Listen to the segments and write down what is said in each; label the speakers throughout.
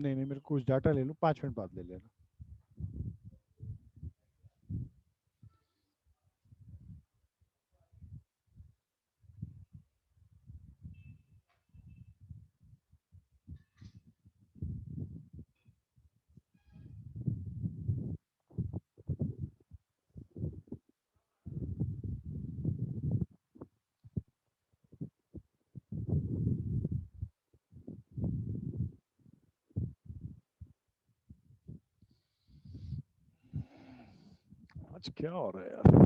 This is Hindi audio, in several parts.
Speaker 1: नहीं नहीं, मेरे को कुछ डाटा ले लूँ, 5 मिनट बाद ले लेना। आज क्या हो रहा है यार?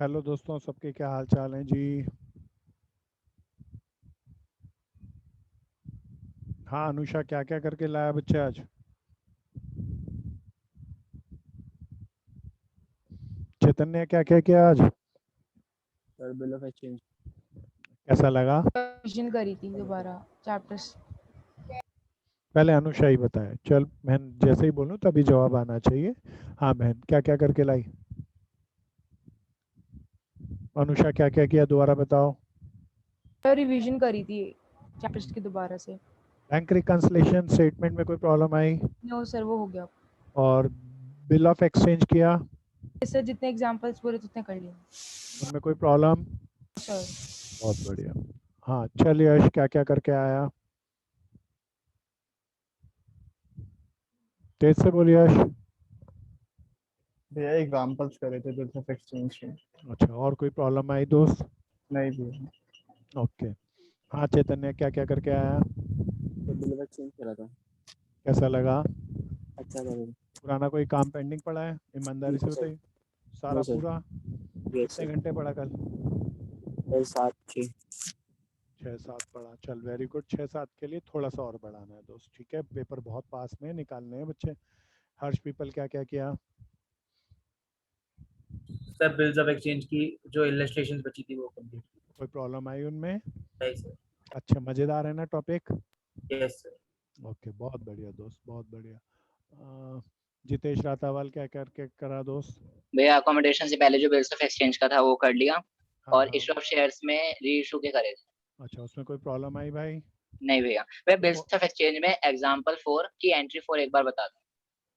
Speaker 1: हेलो दोस्तों, सबके क्या हाल चाल हैं जी? हाँ अनुषा, क्या क्या करके लाया बच्चे आज? चैतन्य क्या क्या किया आज?
Speaker 2: सर बिल ऑफ एक्सचेंज
Speaker 1: कैसा लगा?
Speaker 3: रिवीजन करी थी दोबारा चैप्टर्स।
Speaker 1: पहले अनुषा ही बताए। चल बहन, जैसे ही बोलूँ तभी जवाब आना चाहिए। हाँ बहन, क्या क्या करके लाई? अनुषा क्या क्या किया, दोबारा बताओ।
Speaker 3: रिवीजन करी थी चैप्टर्स की दोबारा से।
Speaker 1: बैंक रिकंसलेशन स्टेटमेंट में कोई प्रॉब्लम आई?
Speaker 3: नो सर, वो हो गया।
Speaker 1: और बिल ऑफ एक्सचेंज किया,
Speaker 3: सर जितने एग्जांपल्स बोले उतने कर लिए।
Speaker 1: उनमें कोई प्रॉब्लम?
Speaker 3: सर।
Speaker 1: बहुत बढ़िया। हाँ चल यश, क्या क्या करके आया? तेज से बोल यश।
Speaker 2: भैया एग्जांपल्स करे थे बिल्स ऑफ एक्सचेंज के।
Speaker 1: अच्छा, और कोई प्रॉब्लम आई दोस्त?
Speaker 2: नहीं भैया,
Speaker 1: ओके। हाँ चैतन्य, क्या क्या करके आया?
Speaker 2: तो बिल ऑफ एक्सचेंज करा था।
Speaker 1: कैसा लगा?
Speaker 2: अच्छा था भैया।
Speaker 1: पुराना कोई काम पेंडिंग पड़ा है? ईमानदारी से
Speaker 2: नो सर।
Speaker 1: बताइए। सारा
Speaker 2: नो सर।
Speaker 1: पूरा?
Speaker 2: यस
Speaker 1: कितने
Speaker 2: सर।
Speaker 1: घंटे पड़ा कल?
Speaker 2: और 7-6।
Speaker 1: 6-7 पड़ा, चल वेरी गुड। 6-7 के लिए थोड़ा सा और बढ़ाना है दोस्त, ठीक है? पेपर बहुत पास में है, निकालने हैं बच्चे। हर्ष पीपल क्या क्या किया?
Speaker 4: सर बिल्स ऑफ एक्सचेंज की जो इलस्ट्रेशंस बची थी वो कंप्लीट।
Speaker 1: कोई प्रॉब्लम आई उनमें?
Speaker 4: नहीं सर।
Speaker 1: अच्छा, मज़ेदार है ना टॉपिक?
Speaker 4: Yes sir.
Speaker 1: ओके, बहुत बढ़िया दोस्त, बहुत बढ़िया। जितेश रातावाल क्या करके करा दोस्त?
Speaker 5: भैया अकोमोडेशन से पहले जो बिल्स ऑफ एक्सचेंज का था वो कर लिया,
Speaker 1: हाँ
Speaker 5: और
Speaker 1: हाँ।
Speaker 5: इशू ऑफ शेयर्स में री इशू के करे थे।
Speaker 1: अच्छा, उसमें कोई प्रॉब्लम आई भाई?
Speaker 5: नहीं भैया, भैया बिल्स ऑफ एक्सचेंज में एग्जांपल 4 की एंट्री 4 एक बार बता दो।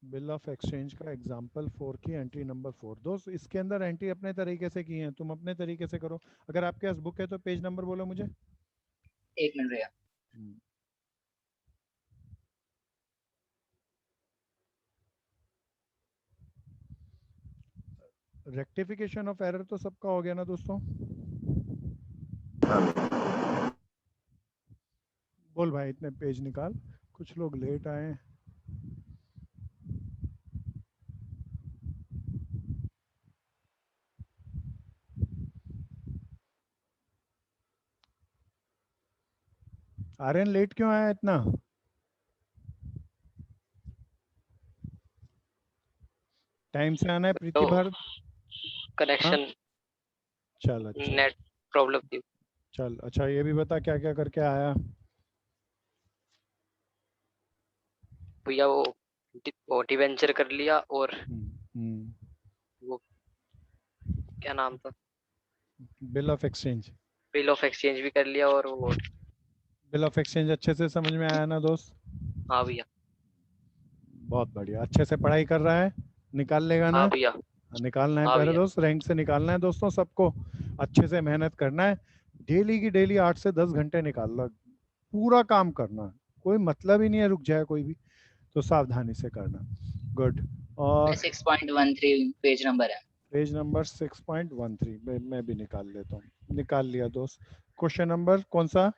Speaker 1: बिल ऑफ एक्सचेंज का एग्जाम्पल 4 की एंट्री नंबर 4 दोस्त, इसके अंदर एंट्री अपने तरीके से की है, तुम अपने तरीके से करो। अगर आपके पास बुक है तो पेज नंबर बोलो मुझे।
Speaker 5: एक मिनट भैया।
Speaker 1: रेक्टिफिकेशन ऑफ एरर तो सबका हो गया ना दोस्तों? बोल भाई, इतने पेज निकाल, कुछ लोग लेट आए। आर्यन लेट क्यों आया इतना? टाइम से आना है प्रीति भारत।
Speaker 6: कनेक्शन
Speaker 1: चल अच्छा,
Speaker 6: नेट प्रॉब्लम थी।
Speaker 1: चल अच्छा, ये भी बता क्या क्या करके आया?
Speaker 6: भैया वो डिवेंचर कर लिया, और वो क्या नाम था,
Speaker 1: bill of exchange.
Speaker 6: Bill of exchange भी कर लिया, और वो
Speaker 1: बिल ऑफ एक्सचेंज अच्छे से समझ में आया ना दोस्त?
Speaker 6: हाँ भैया।
Speaker 1: बहुत बढ़िया, अच्छे से पढ़ाई कर रहा है, निकाल लेगा ना?
Speaker 6: हाँ भैया।
Speaker 1: निकालना है
Speaker 6: हाँ
Speaker 1: पहले
Speaker 6: भैया।
Speaker 1: दोस्त, रैंक से निकालना है दोस्तों सबको। अच्छे से मेहनत करना है, डेली की डेली 8 से 10 घंटे निकालना, पूरा काम करना, कोई मतलब ही नहीं है रुक जाए कोई भी, तो सावधानी से करना। गुड। और
Speaker 5: 6.13 पेज नंबर है।
Speaker 1: पेज नंबर 6.13 मैं भी निकाल लेता हूँ। निकाल लिया दोस्त। क्वेश्चन नंबर कौन सा?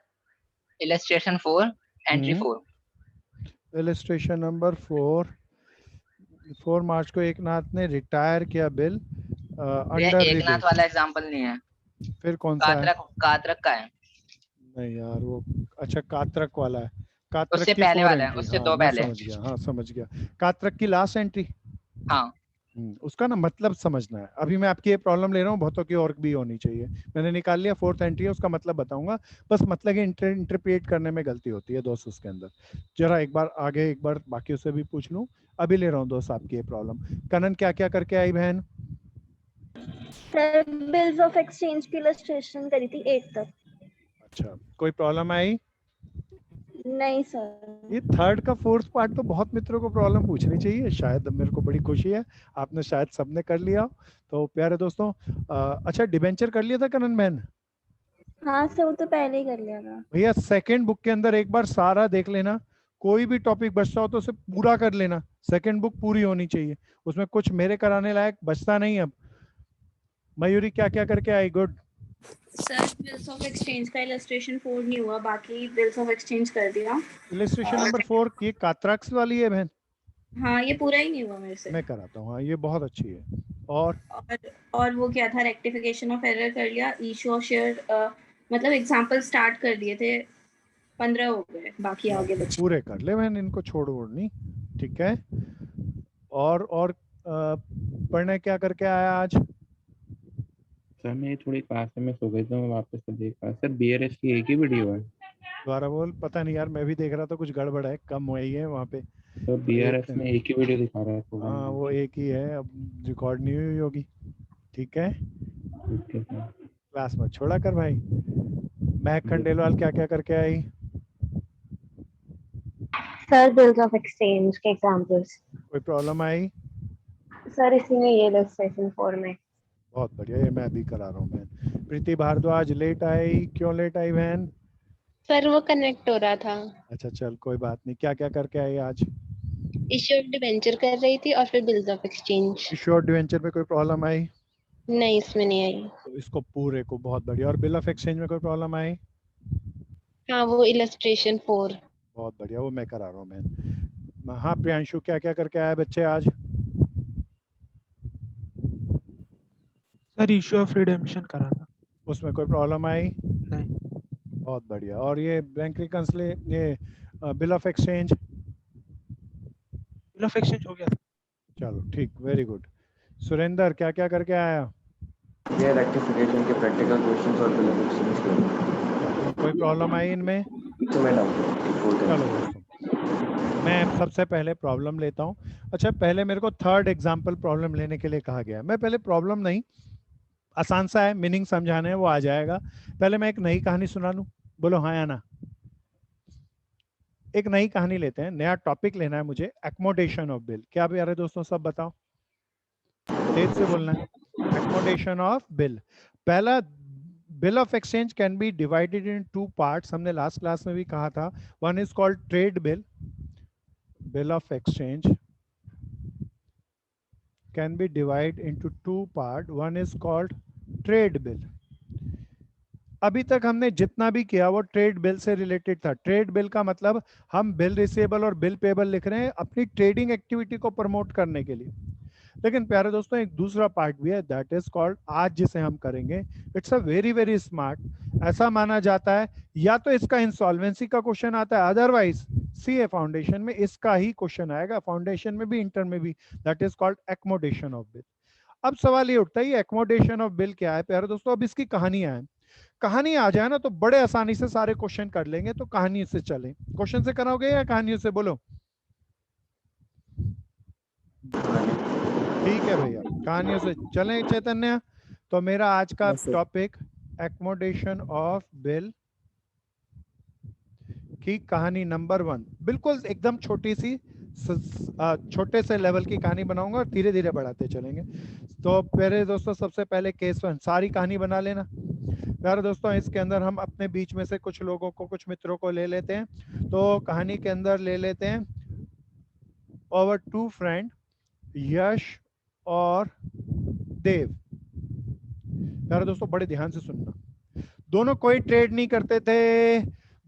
Speaker 5: Illustration 4 entry 4।
Speaker 1: इलस्ट्रेशन नंबर 4 मार्च को एक नाथ ने रिटायर किया बिल अंडर
Speaker 5: एक नाथ
Speaker 1: रिबेट।
Speaker 5: वाला एग्जांपल नहीं है,
Speaker 1: फिर कौन सा है?
Speaker 5: कातरक का है।
Speaker 1: नहीं यार वो, अच्छा कातरक वाला है। कातरक
Speaker 5: उससे
Speaker 1: की
Speaker 5: पहले
Speaker 1: 4
Speaker 5: वाला है,
Speaker 1: एंट्री,
Speaker 5: उससे
Speaker 1: हाँ
Speaker 5: 2
Speaker 1: मैं
Speaker 5: पहले।
Speaker 1: समझ गया, हाँ समझ गया। कातरक की लास्ट एंट्री।
Speaker 5: हाँ।
Speaker 1: उसका ना मतलब समझना है। अभी मैं आपकी ये प्रॉब्लम ले रहा हूँ, बहुतों की और भी होनी चाहिए। मैंने निकाल लिया, 4th एंट्री है, उसका मतलब बताऊंगा, बस मतलब इंटरप्रेट करने में गलती होती है दोस्त उसके अंदर। जरा एक बार आगे, एक बार बाकियों से भी पूछ लूँ। अभी ले रहा हूँ दोस्त आपकी ये प्रॉब्लम। कनन क्या क्या करके आई बहन?
Speaker 7: सर बिल्स ऑफ एक्सचेंज की इलस्ट्रेशन करी थी 8 तक।
Speaker 1: अच्छा, कोई प्रॉब्लम आई?
Speaker 7: नहीं सर।
Speaker 1: ये 3rd का 4th पार्ट तो बहुत मित्रों को प्रॉब्लम पूछनी चाहिए, शायद मेरे को बड़ी खुशी है आपने शायद सबने कर लिया। तो प्यारे दोस्तों, अच्छा डिबेंचर कर लिया था कनन बहन?
Speaker 7: हाँ सर, वो तो पहले ही कर लिया था
Speaker 1: भैया सेकंड बुक के अंदर एक बार सारा देख लेना, कोई भी टॉपिक बचता हो तो उसे पूरा कर लेना। सेकंड बुक पूरी होनी चाहिए, उसमें कुछ मेरे कराने लायक बचता नहीं। अब मयूरी क्या क्या करके आई? Good.
Speaker 8: Sir bills of exchange का इलस्ट्रेशन 4 नहीं हुआ, बाकी बिल्स ऑफ एक्सचेंज कर दिया।
Speaker 1: इलस्ट्रेशन नंबर 4 ये कात्राक्स वाली है बहन?
Speaker 8: हाँ, ये पूरा ही नहीं हुआ मेरे से।
Speaker 1: मैं कराता हूँ, हाँ ये बहुत अच्छी है।
Speaker 8: और वो क्या था, रेक्टिफिकेशन ऑफ एरर कर लिया, इशू ऑफ शेयर मतलब एग्जांपल स्टार्ट कर दिए थे, 15 हो गए, बाकी आगे बचे।
Speaker 1: पूरे कर ले बहन, इनको छोड़ नहीं, ठीक है? और पढ़ने क्या करके आया आज?
Speaker 9: सर मैं थोड़ी क्लास में सो गई तो मैं वापस से देख रहा। सर बीआरएस की एक ही वीडियो है।
Speaker 1: दोबारा बोल। पता नहीं यार, मैं भी देख रहा था, कुछ गड़बड़ है, कम हुई है वहाँ पे।
Speaker 9: तो बीआरएस में एक ही वीडियो दिखा रहा है थोड़ा।
Speaker 1: हाँ वो एक ही है, अब रिकॉर्ड नहीं हुई होगी, ठीक है?
Speaker 9: Okay sir.
Speaker 1: क्लास में छोड़ा कर भाई। महक खंडेलवाल क्या क्या करके आई?
Speaker 7: सर बिल्स ऑफ एक्सचेंज के एग्जांपल्स।
Speaker 1: कोई प्रॉब्लम आई?
Speaker 7: सर इसी में ये इलस्ट्रेशन 4 में।
Speaker 1: बहुत बढ़िया, ये मैं भी करा रहा हूँ मैं। प्रीति भारद्वाज लेट आई, क्यों लेट आई बहन?
Speaker 10: सर वो कनेक्ट हो रहा था।
Speaker 1: अच्छा चल कोई बात नहीं। क्या क्या करके आई आज?
Speaker 10: इश्यू ऑफ डिबेंचर कर रही थी और फिर bills of exchange.
Speaker 1: Issue of debenture में कोई प्रॉब्लम आई?
Speaker 10: नहीं, इसमें नहीं आई।
Speaker 1: तो इसको पूरे को बहुत बढ़िया। और बिल ऑफ एक्सचेंज में कोई प्रॉब्लम आई?
Speaker 10: हाँ, वो इलस्ट्रेशन 4।
Speaker 1: बहुत बढ़िया, वो मैं करा रहा हूँ मैं। हाँ प्रियांशु, क्या क्या करके आए बच्चे आज?
Speaker 11: सर इश्यू ऑफ रिडेम्पशन करा था।
Speaker 1: उसमें कोई प्रॉब्लम आई?
Speaker 11: नहीं।
Speaker 1: बहुत बढ़िया। और ये बैंक रिकंसले, ये bill of exchange?
Speaker 11: Bill of exchange हो गया था।
Speaker 1: चलो ठीक, वेरी गुड। सुरेंद्र क्या क्या करके आया?
Speaker 2: ये रेक्टिफिकेशन के प्रैक्टिकल क्वेश्चंस और बिल ऑफ एक्सचेंज के
Speaker 1: कोई प्रॉब्लम आई इनमें?
Speaker 2: तो मैं डाउट
Speaker 1: चलो दोस्तों, मैं सबसे पहले प्रॉब्लम लेता हूँ। अच्छा पहले मेरे को थर्ड एग्जाम्पल प्रॉब्लम लेने के लिए कहा गया है। मैं पहले प्रॉब्लम नहीं, आसान सा है, मीनिंग समझाने है, वो आ जाएगा। पहले मैं एक नई कहानी सुना लूं। बोलो हाँ या ना। एक नई कहानी लेते हैं, नया टॉपिक लेना है मुझे, एकोमोडेशन ऑफ बिल। क्या प्यारे दोस्तों सब बताओ, तेज से बोलना है। Accommodation of bill. पहला, bill of exchange can be divided in 2 parts. हमने लास्ट क्लास में भी कहा था। One is called trade bill. Bill of exchange can be divided into 2 parts. One is called trade bill. अभी तक हमने जितना भी किया वो ट्रेड बिल से रिलेटेड था। ट्रेड बिल का मतलब हम बिल रिसीवेबल और बिल पेबल लिख रहे हैं अपनी ट्रेडिंग एक्टिविटी को प्रमोट करने के लिए। लेकिन प्यारे दोस्तों एक दूसरा पार्ट भी है, दैट इज कॉल्ड, आज जिसे हम करेंगे, it's a very very smart. ऐसा माना जाता है या तो इसका इंसॉल्वेंसी का क्वेश्चन आता है, अदरवाइज सीए फाउंडेशन में इसका ही क्वेश्चन आएगा, फाउंडेशन में भी इंटर में भी। That is called accommodation of bill. अब सवाल ये उठता है एकोमोडेशन ऑफ बिल क्या है प्यारे दोस्तों। अब इसकी कहानियां हैं, कहानी आ जाए ना तो बड़े आसानी से सारे क्वेश्चन कर लेंगे। तो कहानी से चलें, क्वेश्चन से कराओगे या कहानियों से? बोलो। ठीक है भैया, कहानियों से चलें चैतन्य। तो मेरा आज का टॉपिक एकोमोडेशन ऑफ बिल की कहानी नंबर 1, बिल्कुल एकदम छोटी सी, छोटे से लेवल की कहानी बनाऊंगा और धीरे धीरे बढ़ाते चलेंगे। तो प्यारे दोस्तों सबसे पहले केस 1, सारी कहानी बना लेना प्यारे दोस्तों। इसके अंदर हम अपने बीच में से कुछ लोगों को, कुछ मित्रों को ले लेते हैं। तो कहानी के अंदर ले लेते हैं our 2 फ्रेंड यश और देव। प्यारे दोस्तों बड़े ध्यान से सुनना, दोनों कोई ट्रेड नहीं करते थे,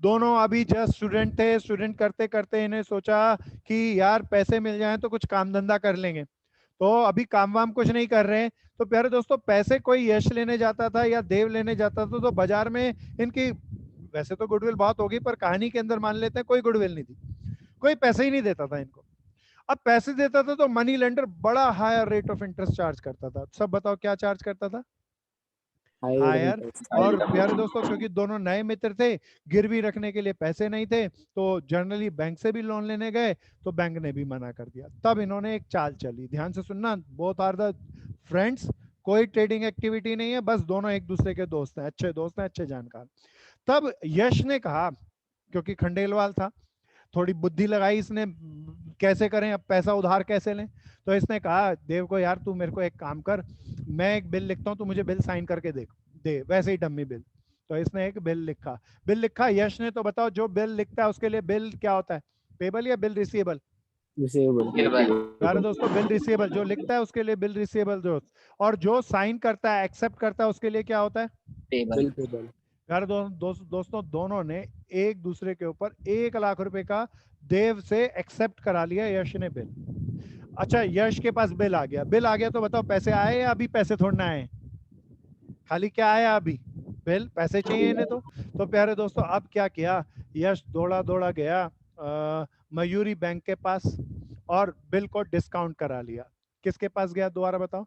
Speaker 1: दोनों अभी जस्ट स्टूडेंट थे। स्टूडेंट करते करते इन्हें सोचा कि यार पैसे मिल जाएं तो कुछ काम धंधा कर लेंगे। तो अभी काम वाम कुछ नहीं कर रहे हैं। तो प्यारे दोस्तों पैसे कोई यश लेने जाता था या देव लेने जाता था तो बाजार में इनकी वैसे तो गुडविल बहुत होगी, पर कहानी के अंदर मान लेते हैं कोई गुडविल नहीं थी, कोई पैसे ही नहीं देता था इनको। अब पैसे देता था तो मनी लेंडर बड़ा higher rate of interest charge करता था। सब बताओ क्या चार्ज करता था? हायर। और प्यारे दोस्तों क्योंकि दोनों नए मित्र थे, गिरवी रखने के लिए पैसे नहीं थे, तो जनरली बैंक से भी लोन लेने गए तो बैंक ने भी मना कर दिया। तब इन्होंने एक चाल चली, ध्यान से सुनना, बोथ आर द फ्रेंड्स, कोई ट्रेडिंग एक्टिविटी नहीं है, बस दोनों एक दूसरे के दोस्त हैं, अच्छे दोस्त हैं, अच्छे जानकार। तब यश ने कहा, क्योंकि खंडेलवाल था, थोड़ी बुद्धि लगाई इसने, कैसे करें अब पैसा उधार कैसे लें। तो इसने कहा देव को, यार तू मेरे को एक काम कर, मैं एक बिल लिखता हूँ, तू मुझे बिल साइन करके दे, वैसे ही डम्मी बिल। तो इसने एक बिल लिखा यश ने। तो बताओ जो बिल लिखता है उसके लिए बिल क्या होता है, पेबल या बिल रिसीवेबल? यार दोस्तों बिल रिसीवेबल, जो लिखता है उसके लिए बिल रिसीवेबल जो, और जो साइन करता है, एक्सेप्ट करता है, उसके लिए क्या होता है?
Speaker 2: पेबल।
Speaker 1: यार दोस्तों दोनों ने एक दूसरे के ऊपर 1 लाख रुपए का देव से एक्सेप्ट करा लिया यश ने बिल। अच्छा यश के पास बिल आ गया तो बताओ पैसे आए या अभी पैसे थोड़ना आए? खाली क्या आया अभी? बिल। पैसे चाहिए इन्हें तो प्यारे दोस्तों अब क्या किया, यश दौड़ा गया मयूरी बैंक के पास और बिल को डिस्काउंट करा लिया। किसके पास गया दोबारा बताओ?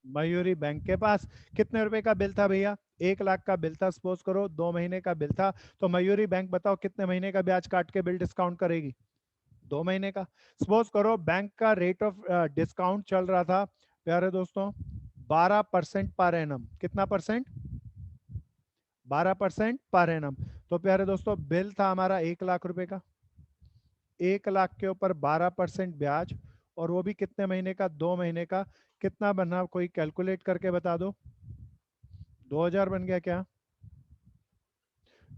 Speaker 1: मयूरी बैंक के पास। कितने रुपए का बिल था भैया? 1 लाख का बिल था, सपोज करो 2 महीने का बिल था। तो मयूरी बैंक बताओ कितने महीने का ब्याज काट के बिल डिस्काउंट करेगी? 2 महीने का। सपोज करो बैंक का रेट ऑफ डिस्काउंट चल रहा था प्यारे दोस्तों 12% पर एनम। कितना परसेंट? 12% per annum. तो प्यारे दोस्तों बिल था हमारा 1 लाख रुपए का, 1 लाख के ऊपर 12% ब्याज, और वो भी कितने महीने का? 2 महीने का। कितना बना, कोई कैलकुलेट करके बता दो। 2000 बन गया क्या?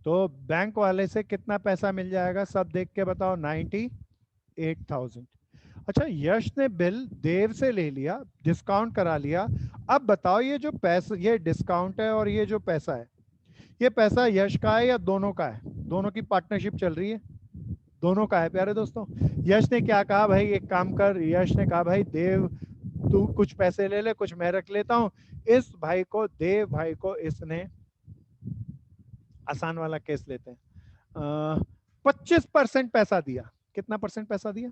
Speaker 1: तो बैंक वाले से कितना पैसा मिल जाएगा सब देख के बताओ। 98,000। अच्छा, यश ने बिल देव से ले लिया, डिस्काउंट करा लिया। अब बताओ ये जो पैसा, ये डिस्काउंट है और ये जो पैसा है, ये पैसा यश का है या दोनों का है? दोनों की पार्टनरशिप चल रही है, दोनों का है प्यारे दोस्तों। यश ने क्या कहा भाई, एक काम कर, यश ने कहा भाई देव तू कुछ पैसे ले ले, कुछ मैं रख लेता हूँ। इस भाई को, देव भाई को इसने, आसान वाला केस लेते हैं, 25% पैसा दिया। कितना परसेंट पैसा दिया?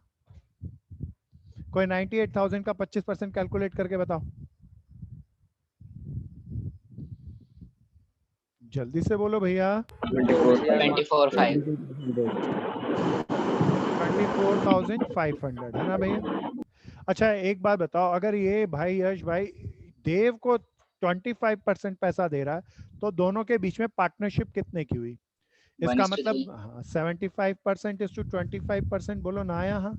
Speaker 1: कोई 98,000 का 25% कैलकुलेट करके बताओ, जल्दी से बोलो भैया। 24,500 है ना भैया? अच्छा एक बात बताओ, अगर ये भाई यश भाई देव को 25% पैसा दे रहा है, तो दोनों के बीच में पार्टनरशिप कितने की हुई? इसका मतलब 75% इज टू 25%। बोलो ना यहाँ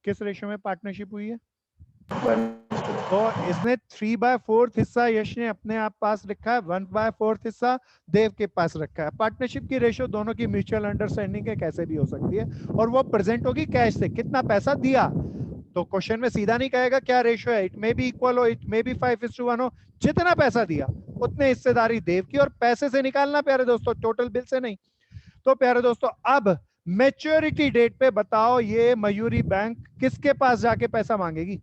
Speaker 1: किस रेशियो में पार्टनरशिप हुई है? तो इसने 3/4 हिस्सा यश ने अपने आप पास रखा है, 1/4 हिस्सा देव के पास रखा है। पार्टनरशिप की रेशियो दोनों की म्यूचुअल अंडरस्टैंडिंग है, कैसे भी हो सकती है, और वो प्रेजेंट होगी कैश से। कितना पैसा दिया, तो क्वेश्चन में सीधा नहीं कहेगा क्या रेशियो है, इट मे बी इक्वल हो, इट मे बी 5:1 हो। जितना पैसा दिया उतने हिस्सेदारी देव की, और पैसे से निकालना प्यारे दोस्तों, टोटल बिल से नहीं। तो प्यारे दोस्तों अब मैच्योरिटी डेट पे बताओ ये मयूरी बैंक किसके पास जाके पैसा मांगेगी?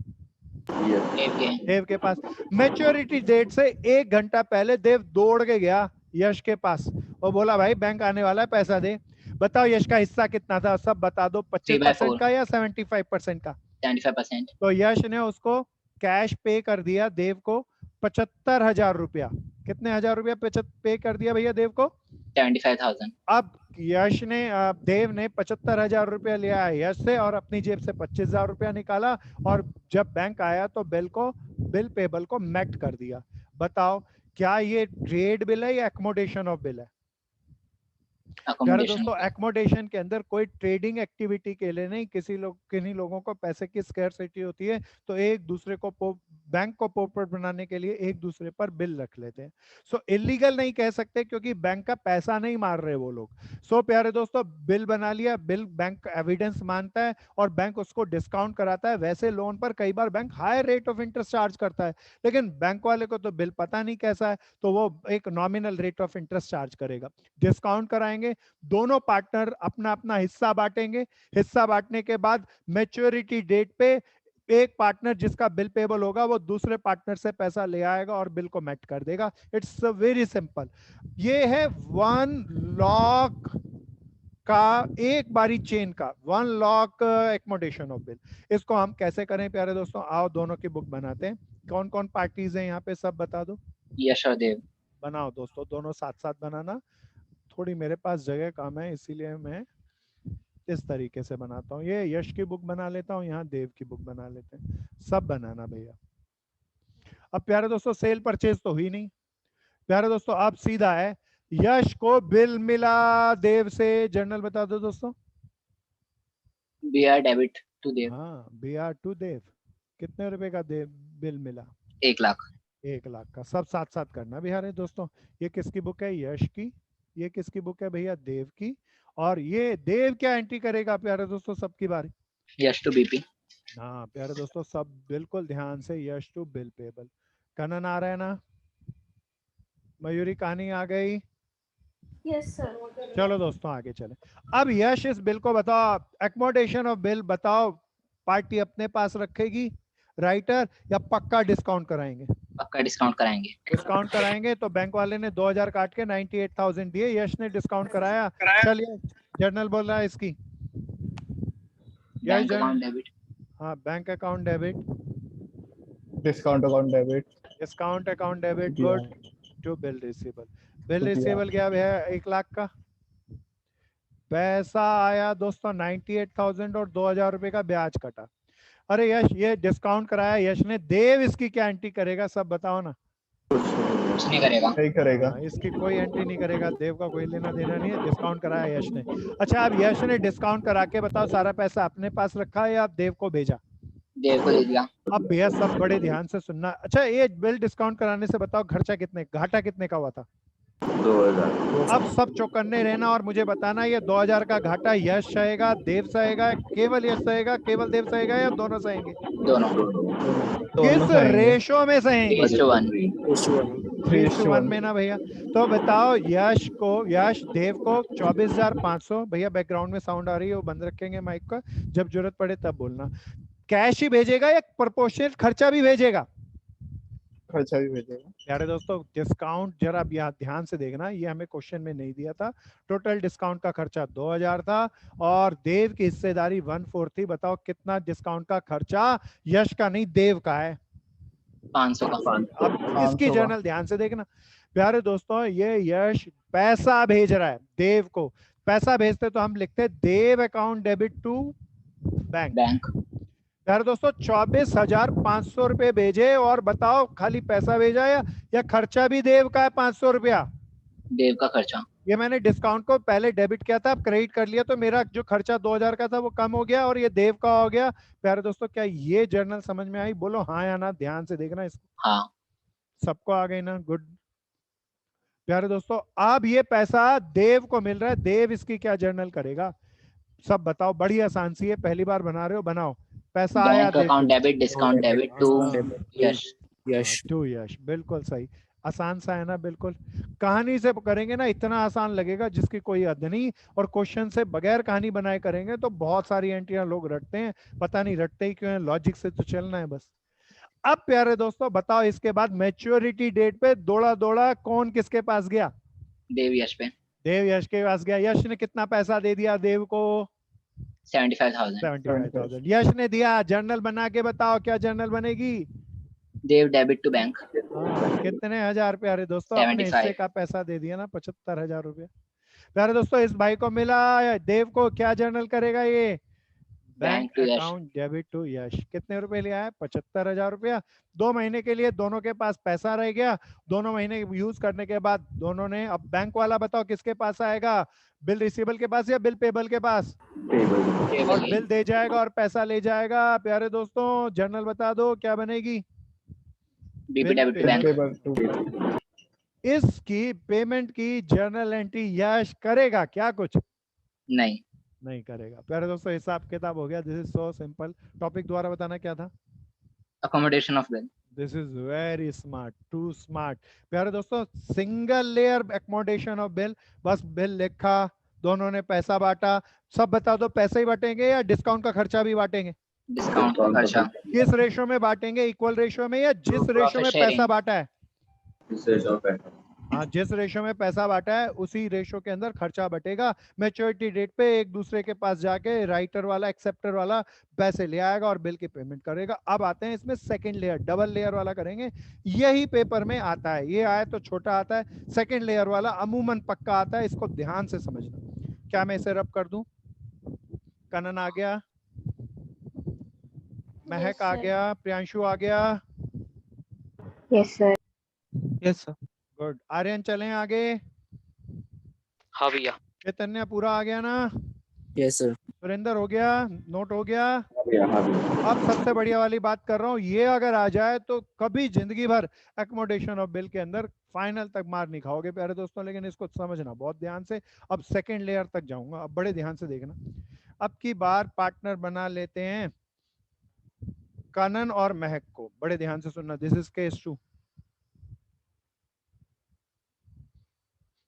Speaker 1: देव के पास। मैच्योरिटी डेट से 1 घंटा पहले देव दौड़ के गया यश के पास और बोला भाई बैंक आने वाला है, पैसा दे। बताओ यश का हिस्सा कितना था, सब बता दो। 25% का या 75% का?
Speaker 5: 75%।
Speaker 1: तो यश ने उसको कैश पे कर दिया देव को 75,000 रुपया। कितने हजार रुपया पे कर दिया भैया देव को?
Speaker 5: 75,000।
Speaker 1: अब यश ने, देव ने 75,000 रुपया लिया है यश से और अपनी जेब से 25,000 रुपया निकाला, और जब बैंक आया तो बिल पेबल को मैट कर दिया। बताओ क्या ये ट्रेड बिल है या एकोमोडेशन ऑफ बिल है? यार दोस्तों एकोमोडेशन के अंदर कोई ट्रेडिंग एक्टिविटी के लिए नहीं, किन्हीं लोगों को पैसे की स्कैरसिटी होती है तो एक दूसरे को बैंक को पोपट बनाने के लिए एक दूसरे पर बिल रख लेते हैं। सो इलीगल नहीं कह सकते क्योंकि बैंक का पैसा नहीं मार रहे वो लोग। सो प्यारे दोस्तों बिल बना लिया, बिल बैंक एविडेंस मानता है और बैंक उसको डिस्काउंट कराता है। वैसे लोन पर कई बार bank high rate of interest charge करता है, लेकिन बैंक वाले को तो बिल पता नहीं कैसा है, तो वो एक nominal rate of interest charge करेगा। डिस्काउंट कराएंगे, दोनों पार्टनर अपना अपना हिस्सा बांटेंगे। हिस्सा बांटने के बाद मैच्योरिटी डेट पे एक पार्टनर जिसका बिल पेबल होगा वो दूसरे पार्टनर से पैसा ले आएगा और बिल को मैट कर देगा। It's very simple. ये है 1 लॉक का एक बारी चेन का 1 लॉक एकोमोडेशन ऑफ बिल। इसको हम कैसे करें प्यारे दोस्तों? आओ दोनों की बुक बनाते हैं। कौन कौन पार्टीज हैं यहाँ पे सब बता दो।
Speaker 5: यश और देव।
Speaker 1: बनाओ दोस्तों, दोनों साथ साथ बनाना। थोड़ी मेरे पास जगह कम है इसीलिए मैं इस तरीके से बनाता हूँ। ये यश की बुक बना लेता हूँ, यहाँ देव की बुक बना लेते हैं। सब बनाना भैया। अब प्यारे दोस्तों सेल परचेज तो हुई नहीं प्यारे दोस्तों, अब सीधा है यश को बिल मिला देव से। जर्नल बता दो दोस्तों।
Speaker 5: BR डेबिट टू देव।
Speaker 1: हाँ BR टू देव। कितने रुपए का बिल मिला?
Speaker 5: 1 लाख।
Speaker 1: 1 लाख का। सब साथ साथ करना बिहार है दोस्तों। ये किसकी बुक है? यश की। ये किसकी बुक है भैया? देव की। और ये देव क्या एंट्री करेगा प्यारे दोस्तों सबकी बारी?
Speaker 5: यश टू BP।
Speaker 1: हाँ प्यारे दोस्तों सब बिल्कुल ध्यान से, यश टू बिल पेबल। कनन आ रहा है ना? मयूरी कहानी आ गई?
Speaker 8: Yes sir.
Speaker 1: चलो दोस्तों आगे चले। अब यश इस बिल को बताओ, एकोमोडेशन ऑफ बिल बताओ, पार्टी अपने पास रखेगी राइटर या पक्का डिस्काउंट कराएंगे?
Speaker 5: पक्का डिस्काउंट कराएंगे।
Speaker 1: डिस्काउंट कराएंगे तो बैंक वाले ने 2,000 काट के 98,000 दिए, यश ने डिस्काउंट कराया। चलिए जर्नल बोल रहा है इसकी।
Speaker 5: Bank account debit.
Speaker 1: हाँ bank account debit.
Speaker 12: Discount account debit.
Speaker 1: Discount account debit good to bill receivable. Bill receivable क्या है? 1 लाख का पैसा आया दोस्तों 98,000 और 2,000 रुपए का ब्याज कटा। अरे यश ये डिस्काउंट कराया यश ने, देव इसकी क्या एंट्री करेगा सब बताओ ना।
Speaker 5: कुछ नहीं करेगा।
Speaker 12: नहीं करेगा।
Speaker 1: इसकी कोई एंट्री नहीं करेगा, देव का कोई लेना देना नहीं है। डिस्काउंट कराया यश ने। अच्छा अब यश ने डिस्काउंट करा के बताओ सारा पैसा अपने पास रखा है या देव को भेजा?
Speaker 5: देव को दे दिया।
Speaker 1: अब भैया सब बड़े ध्यान से सुनना। अच्छा, ये बिल डिस्काउंट कराने से बताओ खर्चा कितने, घाटा कितने का हुआ था?
Speaker 2: 2000।
Speaker 1: अब सब चौकन्ने रहना और मुझे बताना ये 2000 का घाटा यश सहेगा, देव सहेगा, केवल यश सहेगा, केवल देव सहेगा या दोनों सहेंगे?
Speaker 5: दोनों।
Speaker 1: किस रेशो में सहेंगे?
Speaker 5: 3:1।
Speaker 1: 3:1 में ना भैया। तो बताओ यश देव को 24,500। भैया बैकग्राउंड में साउंड आ रही है, वो बंद रखेंगे माइक का, जब जरूरत पड़े तब बोलना। कैश ही भेजेगा या प्रोपोर्शनल खर्चा भी भेजेगा?
Speaker 12: खर्चा भी भेजेगा।
Speaker 1: प्यारे दोस्तों, डिस्काउंट जरा आप यहाँ ध्यान से देखना, ये हमें क्वेश्चन में नहीं दिया था। टोटल डिस्काउंट का खर्चा 2000 था और देव की हिस्सेदारी 1/4 थी। बताओ कितना डिस्काउंट का खर्चा यश का नहीं देव का है?
Speaker 5: 500 का।
Speaker 1: अब इसकी जर्नल ध्यान से देखना प्यारे दोस्तों। ये यश पैसा भेज रहा है देव को। पैसा भेजते तो हम लिखते देव अकाउंट डेबिट टू बैंक। प्यारे दोस्तों 24,500 रुपए भेजे और बताओ खाली पैसा भेजा या खर्चा भी देव का है 500 रुपया?
Speaker 5: देव का खर्चा।
Speaker 1: ये मैंने डिस्काउंट को पहले डेबिट किया था, अब क्रेडिट कर लिया, तो मेरा जो खर्चा 2000 का था वो कम हो गया और ये देव का हो गया। प्यारे दोस्तों क्या ये जर्नल समझ में आई? बोलो हाँ या ना, ध्यान से देखना इसको।
Speaker 5: हाँ।
Speaker 1: सबको आ गई ना? गुड। प्यारे दोस्तों अब ये पैसा देव को मिल रहा है, देव इसकी क्या जर्नल करेगा? सब बताओ, बड़ी आसान सी है, पहली बार बना रहे हो, बनाओ। पैसा आया
Speaker 5: account debit, discount debit to Yash.
Speaker 1: To Yash, बिल्कुल सही। आसान सा है ना? बिल्कुल। कहानी से करेंगे ना इतना आसान लगेगा जिसकी कोई हद नहीं, और क्वेश्चन से बगैर कहानी बनाए करेंगे तो बहुत सारी एंट्रियां लोग रटते हैं, पता नहीं रटते ही क्यों है, लॉजिक से तो चलना है बस। अब प्यारे दोस्तों बताओ इसके बाद मैच्योरिटी डेट पे दौड़ा कौन किसके पास गया?
Speaker 5: देव यश पे।
Speaker 1: देव यश के पास गया। यश ने कितना पैसा दे दिया देव को?
Speaker 5: 75,000।
Speaker 1: यश ने दिया। जर्नल बना के बताओ क्या जर्नल बनेगी?
Speaker 5: देव डेबिट टू बैंक।
Speaker 1: कितने हजार प्यारे दोस्तों? अपने
Speaker 5: 75।
Speaker 1: हिस्से का पैसा दे दिया ना, 75,000 रुपया। प्यारे दोस्तों इस भाई को मिला, देव को क्या जर्नल करेगा ये? बैंक अकाउंट डेबिट टू यश। कितने रुपए लिया है? 75,000 रुपया। 2 महीने के लिए दोनों के पास पैसा रह गया। दोनों महीने यूज करने के बाद दोनों ने, अब बैंक वाला बताओ किसके पास आएगा? बिल रिसीवेबल के पास या बिल पेबल के पास? और बिल दे जाएगा और पैसा ले जाएगा। प्यारे दोस्तों जर्नल बता दो क्या बनेगी? इसकी पेमेंट की जर्नल एंट्री यश करेगा क्या कुछ? नहीं करेगा। प्यारे दोस्तों हिसाब किताब हो गया। This is so simple. Topic द्वारा बताना क्या था?
Speaker 5: Accommodation of bill.
Speaker 1: This is very smart, too smart. प्यारे दोस्तों single layer accommodation of bill. बस बिल लिखा, दोनों ने पैसा बांटा। सब बता दो पैसे ही बांटेंगे या डिस्काउंट का खर्चा भी बांटेंगे?
Speaker 5: डिस्काउंट का खर्चा।
Speaker 1: किस रेशो में बांटेंगे? इक्वल रेशो में या जिस रेशो में पैसा बांटा है? हाँ, जिस रेशो में पैसा बांटा है उसी रेशो के अंदर खर्चा बटेगा। मैच्योरिटी डेट पे एक दूसरे के पास जाके राइटर वाला एक्सेप्टर वाला पैसे ले आएगा और बिल की पेमेंट करेगा। अब आते हैं इसमें सेकंड लेयर, डबल लेयर वाला करेंगे। यही पेपर में आता है, ये आया तो छोटा आता है, सेकंड लेयर वाला अमूमन पक्का आता है। इसको ध्यान से समझना। क्या मैं इसे रब कर दूं? कनन आ गया, महक आ गया, प्रियांशु आ गया।
Speaker 10: Yes sir.
Speaker 11: Yes sir.
Speaker 1: Good. Aryan चलें आगे?
Speaker 6: हाँ भैया।
Speaker 1: चैतन्य पूरा आ गया ना?
Speaker 13: Yes sir.
Speaker 1: सुरेंद्र हो गया? नोट हो गया? अब सबसे बढ़िया वाली बात कर रहा हूँ, ये अगर आ जाए तो कभी जिंदगी भर एकोमोडेशन ऑफ बिल के अंदर फाइनल तक मार नहीं खाओगे प्यारे दोस्तों। लेकिन इसको समझना बहुत ध्यान से। अब सेकंड लेयर तक जाऊंगा, अब बड़े ध्यान से देखना। अब की बार पार्टनर बना लेते हैं कनन और महक को। बड़े ध्यान से सुनना। This is case 2।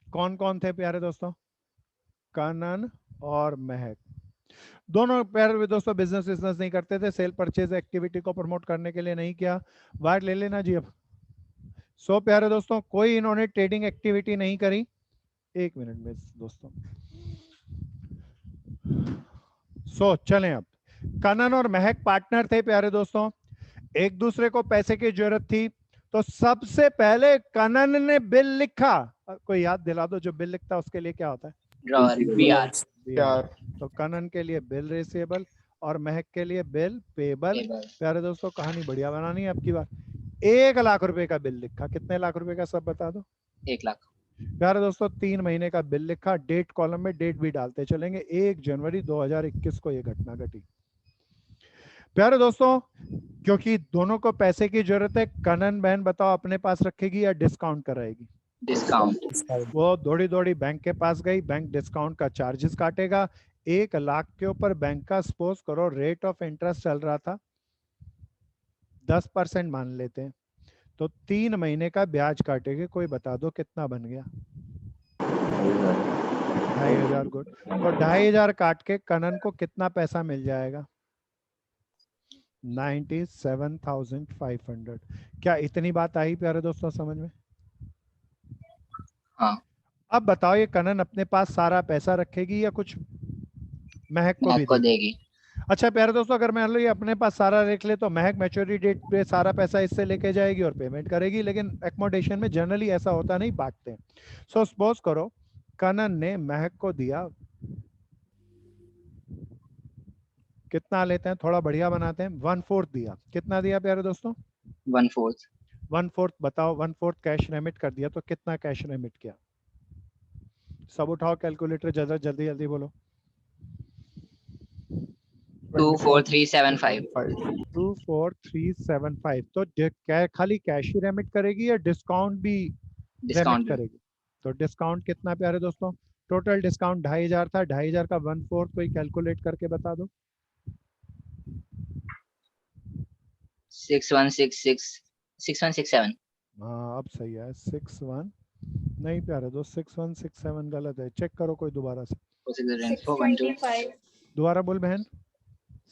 Speaker 1: कौन कौन थे प्यारे दोस्तों? कनन और महक। दोनों प्यारे दोस्तों बिजनेस नहीं करते थे, सेल परचेज एक्टिविटी को प्रमोट करने के लिए नहीं किया। वार्ड ले लेना जी। अब सो प्यारे दोस्तों कोई इन्होंने ट्रेडिंग एक्टिविटी नहीं करी। एक मिनट में दोस्तों। सो चलें। अब कनन और महक पार्टनर थे प्यारे दोस्तों, एक दूसरे को पैसे की जरूरत थी। तो सबसे पहले कनन ने बिल लिखा। कोई याद दिला दो, जो बिल लिखता है उसके लिए क्या होता है?
Speaker 5: BR।
Speaker 1: तो कनन के लिए बिल रिसीवेबल और महक के लिए बिल पेबल। प्यारे दोस्तों कहानी बढ़िया बनानी है। अब की बार 1 लाख रुपए का बिल लिखा। कितने लाख रुपए का सब बता दो?
Speaker 5: 1 लाख।
Speaker 1: प्यारे दोस्तों 3 महीने का बिल लिखा। डेट कॉलम में डेट भी डालते चलेंगे। 1 जनवरी 2021 को ये घटना घटी। प्यारे दोस्तों, क्योंकि दोनों को पैसे की जरूरत है, कनन बहन बताओ अपने पास रखेगी या डिस्काउंट कराएगी?
Speaker 5: डिस्काउंट।
Speaker 1: वो दौड़ी दौड़ी बैंक के पास गई, बैंक डिस्काउंट का चार्जेस काटेगा। 1 लाख के ऊपर बैंक का सपोज करो रेट ऑफ इंटरेस्ट चल रहा था 10% मान लेते हैं, तो 3 महीने का ब्याज काटेगी। कोई बता दो कितना बन गया? 2500। गुड। तो 2500 काट के कनन को कितना पैसा मिल जाएगा? 97,500। क्या इतनी बात आई प्यारे दोस्तों समझ में?
Speaker 5: हाँ।
Speaker 1: अब बताओ ये कनन अपने पास सारा पैसा रखेगी या कुछ महक को भी
Speaker 5: देगी?
Speaker 1: अच्छा प्यारे दोस्तों, अगर मान लो ये अपने पास सारा रख ले तो महक मैच्योरिटी डेट पे सारा पैसा इससे लेके जाएगी और पेमेंट करेगी, लेकिन एकोमोडेशन में जनरली ऐसा होता नहीं, बांटते हैं। सो सपोज करो कनन ने महक को दिया, कितना लेते हैं, थोड़ा बढ़िया बनाते हैं, 1/4 दिया। कितना दिया प्यारे दोस्तों?
Speaker 5: 1/4।
Speaker 1: 1/4 बताओ, 1/4 कैश रेमिट कर दिया तो कितना कैश रेमिट किया? सब उठाओ कैलकुलेटर, जल्दी जल्दी जल्दी बोलो।
Speaker 5: 24375।
Speaker 1: 24375। तो खाली कैश ही रेमिट करेगी या डिस्काउंट भी रेमिट करेगी? तो डिस्काउंट कितना प्यारे दोस्तों? टोटल डिस्काउंट 2500 था, 2500 का 1/4 कोई कैलकुलेट करके बता दो।
Speaker 5: 6167।
Speaker 1: हाँ अब सही है। 61 नहीं प्यारे दोस्त, 6167 गलत है, चेक करो कोई दोबारा से।
Speaker 8: 625।
Speaker 1: दोबारा बोल बहन।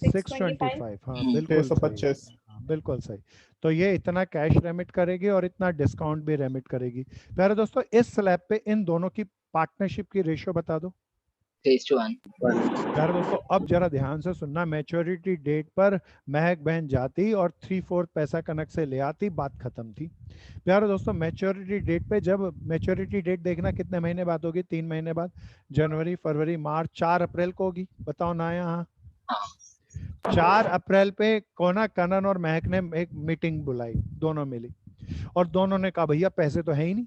Speaker 1: 625। हाँ बिल्कुल
Speaker 12: 625।
Speaker 1: बिल्कुल सही। तो ये इतना कैश रेमिट करेगी और इतना डिस्काउंट भी रेमिट करेगी। प्यारे दोस्तों इस स्लैब पे इन दोनों की पार्टनरशिप की रेशियो बता दो।
Speaker 5: 3:1।
Speaker 1: प्यारे दोस्तों अब जरा ध्यान से सुनना, मैच्योरिटी डेट पर महक बहन जाती और 3/4 पैसा कनक से ले आती, बात खत्म थी। प्यारे दोस्तों मैच्योरिटी डेट पे, जब मैच्योरिटी डेट देखना कितने महीने बाद होगी? 3 महीने बाद, जनवरी फरवरी मार्च, 4 अप्रैल को होगी। बताओ ना यहाँ 4 अप्रैल पे कोना कनन और महक ने एक मीटिंग बुलाई, दोनों मिली और दोनों ने कहा भैया पैसे तो है ही नहीं।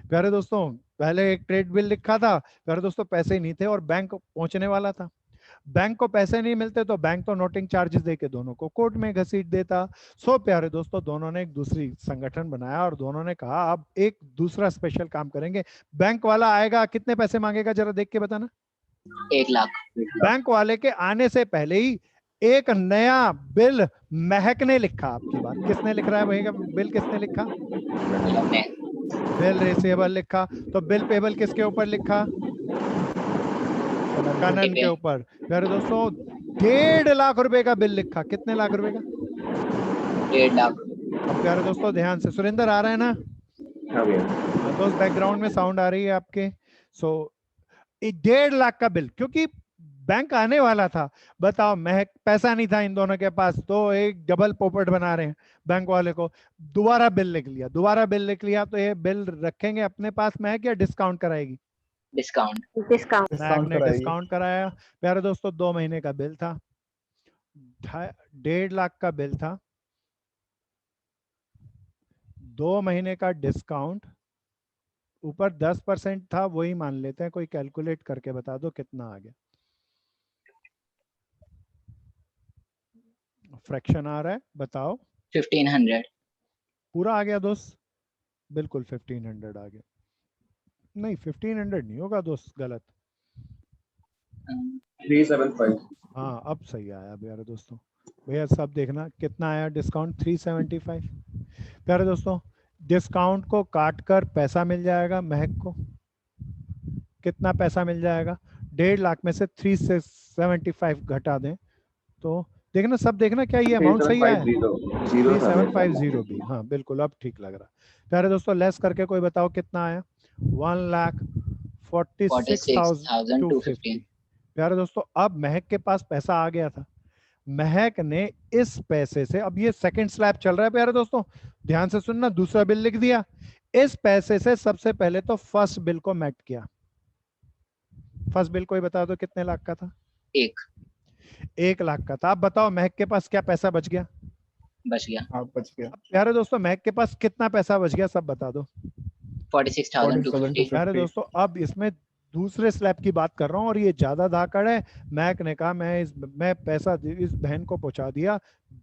Speaker 1: प्यारे दोस्तों पहले एक ट्रेड बिल लिखा था, प्यारे दोस्तों पैसे ही नहीं थे और बैंक पहुंचने वाला था। बैंक को पैसे नहीं मिलते तो बैंक तो नोटिंग चार्जेस देके दोनों को कोर्ट में घसीट देता। सो प्यारे दोस्तों दोनों ने एक दूसरी संगठन बनाया और दोनों ने कहा अब एक दूसरा स्पेशल काम करेंगे। बैंक वाला आएगा, कितने पैसे मांगेगा जरा देख के बताना?
Speaker 5: 1 लाख।
Speaker 1: बैंक वाले के आने से पहले ही एक नया बिल महक ने लिखा। आपकी बात किसने लिख रहा है? वही बिल किसने लिखा? बिल रिसीवेबल लिखा। तो बिल पेबल किसके ऊपर लिखा? कनन के ऊपर। प्यारे दोस्तों 1.5 लाख रुपए का बिल लिखा। कितने लाख रुपए का?
Speaker 5: 1.5 लाख।
Speaker 1: अब प्यारे दोस्तों ध्यान से, सुरेंद्र आ रहा है ना? दोस्त बैकग्राउंड में साउंड आ रही है आपके? सो 1.5 लाख का बिल, क्योंकि बैंक आने वाला था। बताओ महक पैसा नहीं था इन दोनों के पास, तो एक डबल पोपट बना रहे हैं बैंक वाले को। दोबारा बिल लिख लिया, दोबारा बिल लिख लिया। तो ये बिल रखेंगे अपने पास महक या डिस्काउंट कराएगी?
Speaker 5: डिस्काउंट।
Speaker 1: महक ने डिस्काउंट कराया। प्यारे दोस्तों 2 महीने का बिल था, 1.5 लाख का बिल था, 2 महीने का डिस्काउंट, ऊपर 10% था, वही मान लेते हैं। कोई कैलकुलेट करके बता दो कितना आ गया? फ्रैक्शन आ रहा है, बताओ।
Speaker 5: 1500।
Speaker 1: पूरा आ गया दोस्त? बिल्कुल 1500 आ गया। नहीं 1500 नहीं होगा दोस्त, गलत।
Speaker 2: 375।
Speaker 1: हाँ अब सही आया प्यारे दोस्तों। भैया सब देखना कितना आया डिस्काउंट? 375। प्यारे दोस्तों डिस्काउंट को काट कर पैसा मिल जाएगा महक को। कितना पैसा मिल जाएगा? 1.5 लाख में से 375 घटा दें तो देखना, सब देखना क्या ये अमाउंट सही है? 3750 भी। हाँ बिल्कुल अब ठीक लग रहा। प्यारे दोस्तों लेस करके कोई बताओ कितना आया? 1,46,250। प्यारे दोस्तों अब महक के पास पैसा आ गया था। महक ने इस पैसे से, अब ये सेकंड स्लैब चल रहा है प्यारे दोस्तों, ध्यान से सुनना, दूसरा बिल लिख दिया। इस पैसे से सबसे पहले तो फर्स्ट बिल को मैट किया। फर्स्ट बिल कोई बता दो कितने लाख का था? 1 लाख का था। अब बताओ महक के पास क्या पैसा बच गया?
Speaker 5: बच गया।
Speaker 12: हाँ बच गया।
Speaker 1: प्यारे दोस्तों महक के पास कितना पैसा बच गया सब बता दो?
Speaker 5: 46,250।
Speaker 1: प्यारे दोस्तों अब इसमें दूसरे स्लैब की बात कर रहा हूँ और ये ज्यादा धाकड़ है। मैक ने कहा मैं पैसा इस बहन को पहुंचा दिया,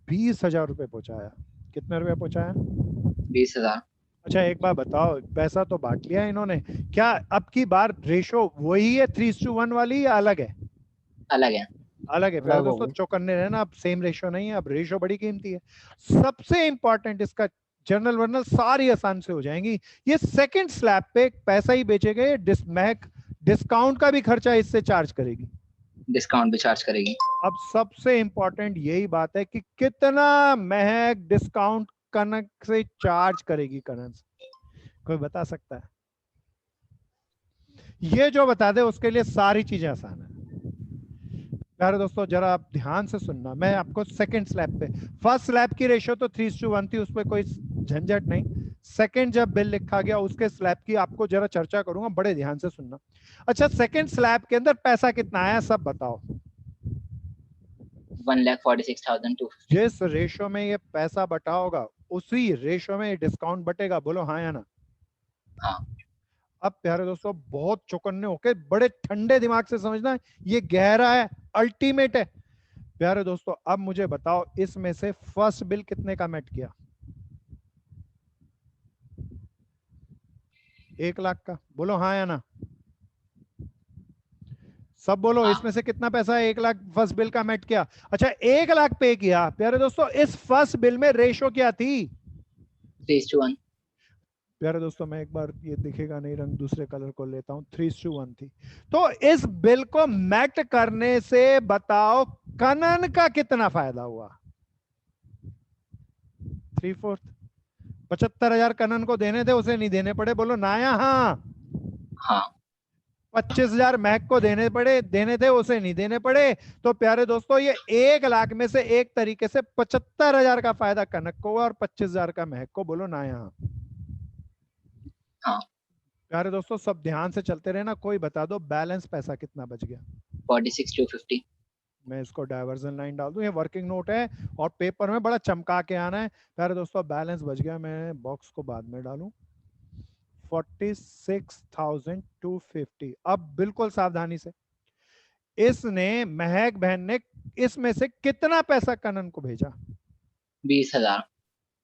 Speaker 1: 20,000 रुपए पहुंचाया। कितने रुपए पहुंचाया?
Speaker 5: 20,000।
Speaker 1: अच्छा एक बार बताओ, पैसा तो बांट लिया इन्होंने, क्या अब की बार रेशो वही है 3:1 वाली या अलग है?
Speaker 5: अलग है।
Speaker 1: अलग है।
Speaker 12: अलग
Speaker 1: दोस्तों
Speaker 12: होगी।
Speaker 1: चौकन्ने रहना, अब सेम रेशो नहीं है, अब रेशो बड़ी कीमती है। सबसे इंपॉर्टेंट इसका जर्नल वर्नल सारी आसान से हो जाएंगी। ये सेकंड स्लैब पे पैसा ही बेचेगा, महक डिस्काउंट का भी खर्चा इससे चार्ज करेगी।
Speaker 5: डिस्काउंट भी चार्ज करेगी।
Speaker 1: अब सबसे इंपॉर्टेंट यही बात है कि कितना महक डिस्काउंट कनक से चार्ज करेगी। कनक कोई बता सकता है? ये जो बता दे उसके लिए सारी चीजें आसान है। प्यारे दोस्तों जरा आप ध्यान से सुनना, मैं आपको सेकंड स्लैब पे, फर्स्ट स्लैब की रेशियो तो 3:1 थी, उस पर कोई झंझट नहीं। सेकंड जब बिल लिखा गया उसके स्लैब की आपको जरा चर्चा करूंगा, बड़े ध्यान से सुनना। अच्छा सेकंड स्लैब के अंदर पैसा कितना आया सब बताओ।
Speaker 5: 1,46,250।
Speaker 1: जिस रेशो में ये पैसा बटा होगा उसी रेशो में डिस्काउंट बटेगा। बोलो हाँ या ना?
Speaker 5: हाँ।
Speaker 1: अब प्यारे दोस्तों बहुत चौकन्ने होके बड़े ठंडे दिमाग से समझना, ये गहरा है, अल्टीमेट है। प्यारे दोस्तों अब मुझे बताओ इसमें से फर्स्ट बिल कितने का मेट किया? 1 लाख का। बोलो हाँ या ना? सब बोलो।
Speaker 5: हाँ।
Speaker 1: इसमें से कितना पैसा है? 1 लाख फर्स्ट बिल का मेट किया। अच्छा 1 लाख पे किया। प्यारे दोस्तों इस फर्स्ट बिल में रेशो क्या थी?
Speaker 5: 3:1।
Speaker 1: प्यारे दोस्तों मैं एक बार, ये दिखेगा नहीं रंग, दूसरे कलर को लेता हूं, 3:1 थी। तो इस बिल को मैट करने से बताओ कनन का कितना फायदा हुआ? 3/4। 75,000 कनन को देने थे, उसे नहीं देने पड़े। बोलो ना या हाँ?
Speaker 5: हाँ।
Speaker 1: 25,000 महक को देने थे, उसे नहीं देने पड़े। तो प्यारे दोस्तों ये 1 लाख में से एक तरीके से 75,000 का फायदा कनक को हुआ और 25,000 का महक को। बोलो ना यहाँ?
Speaker 5: हाँ।
Speaker 1: प्यारे दोस्तों सब ध्यान से चलते रहना, कोई बता दो बैलेंस पैसा कितना बच गया?
Speaker 5: 46,250।
Speaker 1: मैं इसको डायवर्जन लाइन डाल दूं, ये वर्किंग नोट है और पेपर में बड़ा चमका के आना है। प्यारे दोस्तों बैलेंस बच गया, मैं बॉक्स को बाद में डालूं, 46,250। अब बिल्कुल सावधानी से, इसने महक बहन ने इसमें से कितना पैसा कनन को भेजा?
Speaker 5: 20,000।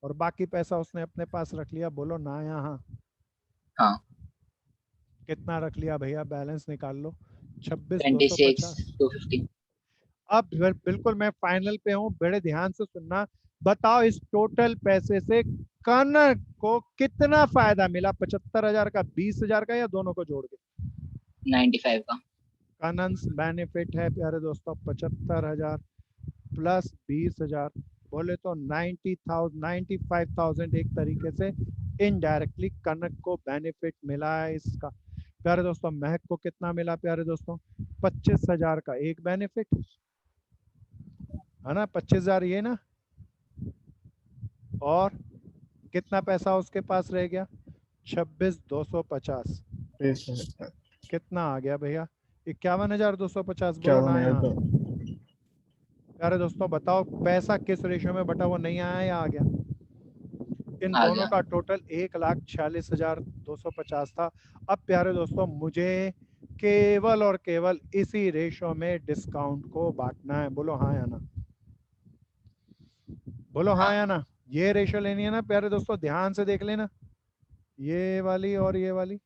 Speaker 1: और बाकी पैसा उसने अपने पास रख लिया। बोलो ना यहाँ?
Speaker 5: हाँ।
Speaker 1: कितना रख लिया भैया? बैलेंस निकाल लो।
Speaker 5: 26,250।
Speaker 1: 26,250। अब बिल्कुल मैं फाइनल पे हूं, बड़े ध्यान से सुनना। बताओ इस टोटल पैसे से कनक को कितना फायदा मिला? 75,000 का, 20,000 का, या दोनों को जोड़ के?
Speaker 5: 95 का।
Speaker 1: कनन बेनिफिट है प्यारे दोस्तों 75,000 प्लस 20,000, बोले तो 95,000 एक तरीके से इनडायरेक्टली कनक को बेनिफिट मिला है इसका। प्यारे दोस्तों महक को कितना मिला? प्यारे दोस्तों 25,000 का एक बेनिफिट है ना, 25,000 ये ना, और कितना पैसा उसके पास रह गया? 26,250। कितना आ गया भैया? 51,250। बोलो ना यहाँ? प्यारे दोस्तों बताओ पैसा किस रेशियो में बटा, वो नहीं आया या आ गया? इन दोनों का टोटल 1,46,250 था। अब प्यारे दोस्तों मुझे केवल और केवल इसी रेशियो में डिस्काउंट को बांटना है। बोलो हाँ या ना? बोलो हाँ या ना? ये रेशियो लेनी है ना प्यारे दोस्तों, ध्यान से देख लेना, ये वाली और ये वाली।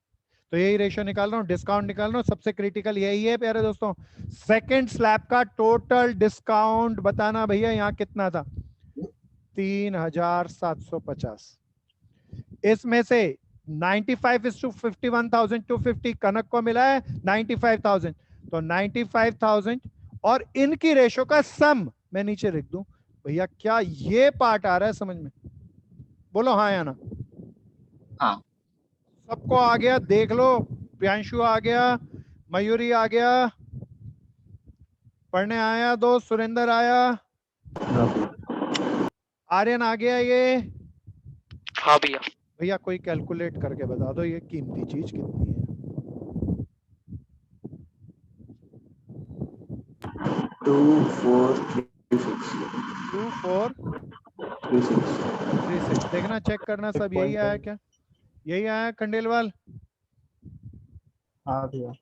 Speaker 1: तो यही रेशियो निकाल रहा हूँ, डिस्काउंट निकाल रहा हूँ। सबसे क्रिटिकल यही है प्यारे दोस्तों, सेकंड स्लैब का टोटल डिस्काउंट बताना भैया यहाँ कितना था? 3,750। इसमें से 95:51,250 कनक को मिला है 95,000, तो 95,000 और इनकी रेशो का सम मैं नीचे लिख दूं। भैया क्या ये पार्ट आ रहा है समझ में? बोलो हाँ या ना?
Speaker 5: हाँ।
Speaker 1: सबको आ गया? देख लो, प्रियांशु आ गया, मयूरी आ गया, पढ़ने आया, दो सुरेंद्र आया, आर्यन आ गया। ये
Speaker 6: हाँ भैया।
Speaker 1: भैया कोई कैलकुलेट करके बता दो ये कीमती चीज कितनी है?
Speaker 2: 2436
Speaker 1: देखना, चेक करना सब यही आया क्या? यही आया खंडेलवाल?
Speaker 12: हाँ भैया।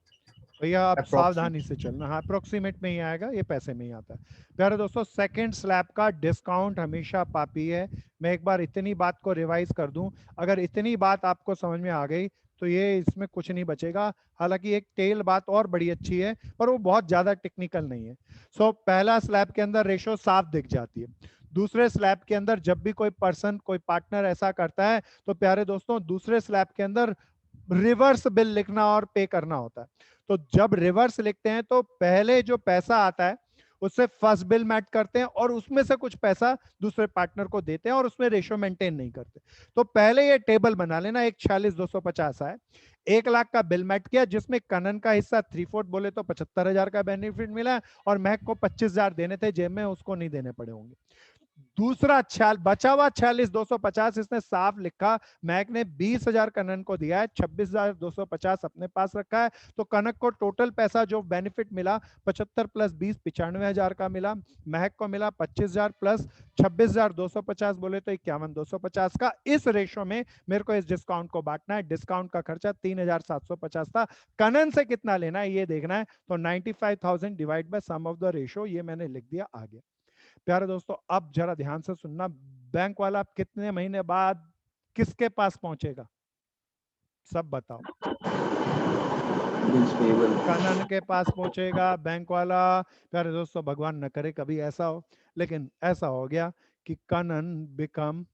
Speaker 1: भैया आप
Speaker 12: Approximate.
Speaker 1: सावधानी से चलना, हाँ अप्रोक्सीमेट में ही आएगा, ये पैसे में ही आता है। प्यारे दोस्तों, सेकंड स्लैब का डिस्काउंट हमेशा पापी है। मैं एक बार इतनी बात को रिवाइज कर दूं, अगर इतनी बात आपको समझ में आ गई तो ये इसमें कुछ नहीं बचेगा। हालांकि एक टेल बात और बड़ी अच्छी है, पर वो बहुत ज्यादा टेक्निकल नहीं है। सो पहला स्लैब के अंदर रेशो साफ दिख जाती है। दूसरे स्लैब के अंदर जब भी कोई पर्सन, कोई पार्टनर ऐसा करता है तो प्यारे दोस्तों दूसरे स्लैब के अंदर रिवर्स बिल लिखना और पे करना होता है। तो जब रिवर्स लिखते हैं तो पहले जो पैसा आता है उससे फर्स्ट बिल मैच करते हैं और उसमें से कुछ पैसा दूसरे पार्टनर को देते हैं और उसमें रेशो मेंटेन नहीं करते। तो पहले ये टेबल बना लेना, एक 46,250 है, 1 लाख का बिल मैच किया जिसमें कनन का हिस्सा 3/4 बोले तो 75,000 का बेनिफिट मिला और महक को 25,000 देने थे जेब में, उसको नहीं देने पड़े होंगे। दूसरा बचा हुआ 46,250 इसने साफ लिखा, महक ने 20,000 कनन को दिया है, 26,250 अपने पास रखा है। तो कनक को टोटल पैसा जो बेनिफिट मिला 75 प्लस 20 95,000 का मिला, महक को मिला 25,000 प्लस 26,250 बोले तो 51,250 का। इस रेशो में मेरे को इस डिस्काउंट को बांटना है। डिस्काउंट का खर्चा 3,750 था, कनन से कितना लेना है ये देखना है। तो 95,000 divide by sum of the ratio, ये मैंने लिख दिया आगे। प्यारे दोस्तों अब जरा ध्यान से सुनना, बैंक वाला कितने महीने बाद किसके पास पहुंचेगा, सब बताओ। कनन के पास पहुंचेगा बैंक वाला। प्यारे दोस्तों भगवान न करे कभी ऐसा हो, लेकिन ऐसा हो गया कि कनन बिकम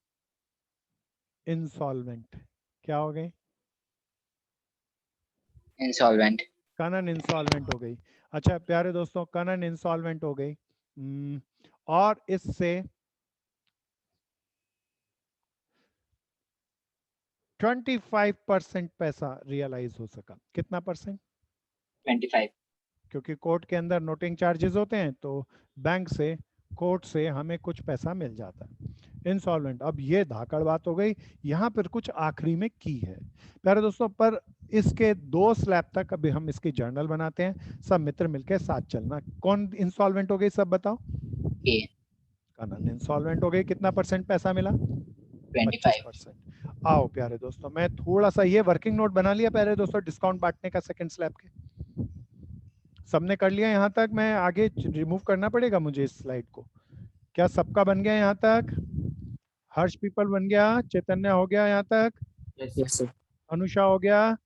Speaker 1: इंसॉल्वेंट। क्या हो गई?
Speaker 5: इंसॉल्वेंट।
Speaker 1: कनन इंसॉल्वेंट हो गई। अच्छा प्यारे दोस्तों, कनन इंसॉल्वेंट हो गई और इससे 25% पैसा रियलाइज हो सका। कितना परसेंट?
Speaker 5: 25।
Speaker 1: क्योंकि कोर्ट के अंदर नोटिंग चार्जेस होते हैं तो बैंक से, कोर्ट से हमें कुछ पैसा मिल जाता है। इंसॉल्वेंट, अब ये धाकड़ बात हो गई। यहाँ पर कुछ आखिरी में की है प्यारे दोस्तों, पर इसके 2 स्लैब तक अभी हम इसकी जर्नल बनाते हैं, सब मित्र मिलकर साथ चलना। कौन इंसॉल्वेंट हो गई सब बताओ? कनन इंसॉल्वेंट हो गई। कितना परसेंट पैसा मिला? 25%। आओ प्यारे दोस्तों, मैं थोड़ा सा ये वर्किंग नोट बना लिया प्यारे दोस्तों डिस्काउंट बांटने का सेकंड स्लैब के। सबने कर लिया यहाँ तक? मैं आगे रिमूव करना पड़ेगा मुझे इस स्लाइड को। क्या सबका बन गया यहाँ तक? हर्ष पीपल बन गया, चैतन्य हो गया यहाँ तक?
Speaker 4: Yes sir.
Speaker 1: अनुषा हो गया?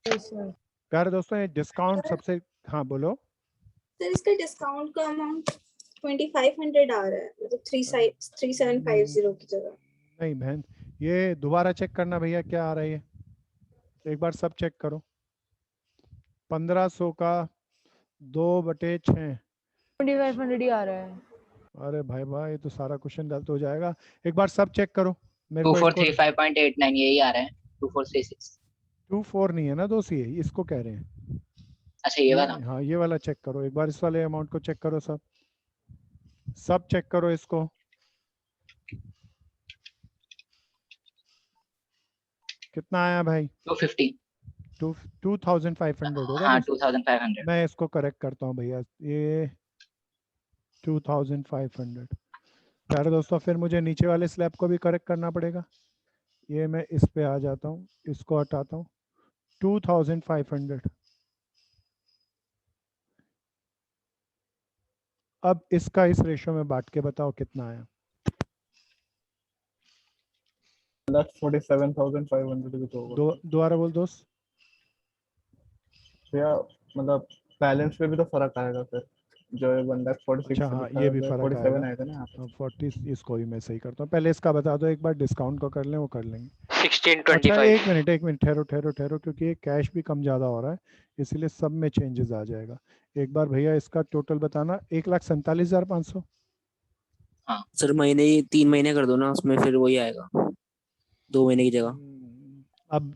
Speaker 3: Yes sir.
Speaker 1: प्यारे दोस्तों ये डिस्काउंट सबसे, हाँ बोलो
Speaker 8: सर। इसका डिस्काउंट का अमाउंट 2500 आ रहा है, मतलब 3750 की जगह।
Speaker 1: नहीं बहन, ये दोबारा चेक करना भैया क्या आ रहा है, एक बार सब चेक करो। 1500 का 2/6
Speaker 3: 2500 ही आ रहा है।
Speaker 1: अरे भाई ये तो सारा क्वेश्चन गलत हो जाएगा। एक बार सब चेक करो मेरे को।
Speaker 5: 2435.89 यही आ रहा है। 2436
Speaker 1: 24 नहीं है ना दोस्त, ये इसको कह रहे हैं।
Speaker 5: अच्छा ये वाला?
Speaker 1: हाँ ये वाला चेक करो एक बार, इस वाले अमाउंट को चेक करो, सब चेक करो इसको। कितना आया भाई?
Speaker 5: 250।
Speaker 1: 2500 होगा।
Speaker 5: हाँ 2500।
Speaker 1: मैं इसको करेक्ट करता हूँ भैया, ये 2500। प्यारे दोस्तों फिर मुझे नीचे वाले स्लैब को भी करेक्ट करना पड़ेगा। ये मैं इस पे आ जाता हूँ, इसको हटाता हूँ। 2500। अब इसका इस रेशो में बांट के बताओ कितना आया?
Speaker 12: 47,500
Speaker 1: दोबारा बोल दोस्त।
Speaker 12: भैया मतलब बैलेंस पे भी तो फर्क आएगा फिर, जो 1,46,000।
Speaker 1: अच्छा हाँ ये भी फर्क
Speaker 12: 47 आएगा ना।
Speaker 1: 40। इसको भी मैं सही करता हूँ, पहले इसका बता दो एक बार, डिस्काउंट को कर लें, वो कर लेंगे।
Speaker 6: 1625।
Speaker 1: अच्छा एक मिनट ठहरो क्योंकि ये कैश भी कम ज्यादा हो रहा है, इसलिए सब में चेंजेस आ जाएगा। एक बार भैया इसका टोटल बताना। 1,47,500।
Speaker 5: हाँ
Speaker 13: सर महीने 3 महीने कर दो ना, उसमें फिर वही आएगा 2 महीने की जगह।
Speaker 1: अब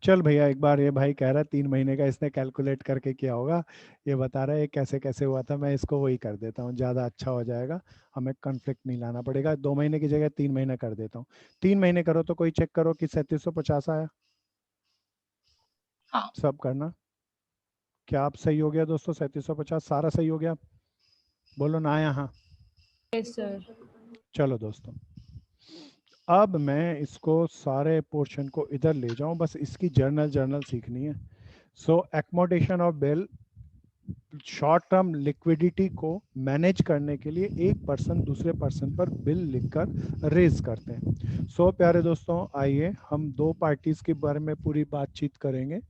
Speaker 1: चल भैया एक बार, ये भाई कह रहा है 3 महीने का, इसने कैलकुलेट करके किया होगा, ये बता रहा है कैसे कैसे हुआ था। मैं इसको वही कर देता हूँ, ज़्यादा अच्छा हो जाएगा, हमें कॉन्फ्लिक्ट नहीं लाना पड़ेगा। 2 महीने की जगह 3 महीने कर देता हूँ। 3 महीने करो तो कोई चेक करो कि 3750 आया।
Speaker 5: हाँ
Speaker 1: सब करना। क्या आप सही हो गया दोस्तों? 3750 सारा सही हो गया? बोलो ना आया? हाँ
Speaker 3: यस सर।
Speaker 1: चलो दोस्तों, अब मैं इसको सारे पोर्शन को इधर ले जाऊं, बस इसकी जर्नल सीखनी है। So accommodation of bill, short term liquidity को मैनेज करने के लिए एक पर्सन दूसरे पर्सन पर बिल लिखकर रेज करते हैं। सो प्यारे दोस्तों, आइए हम दो पार्टीज के बारे में पूरी बातचीत करेंगे।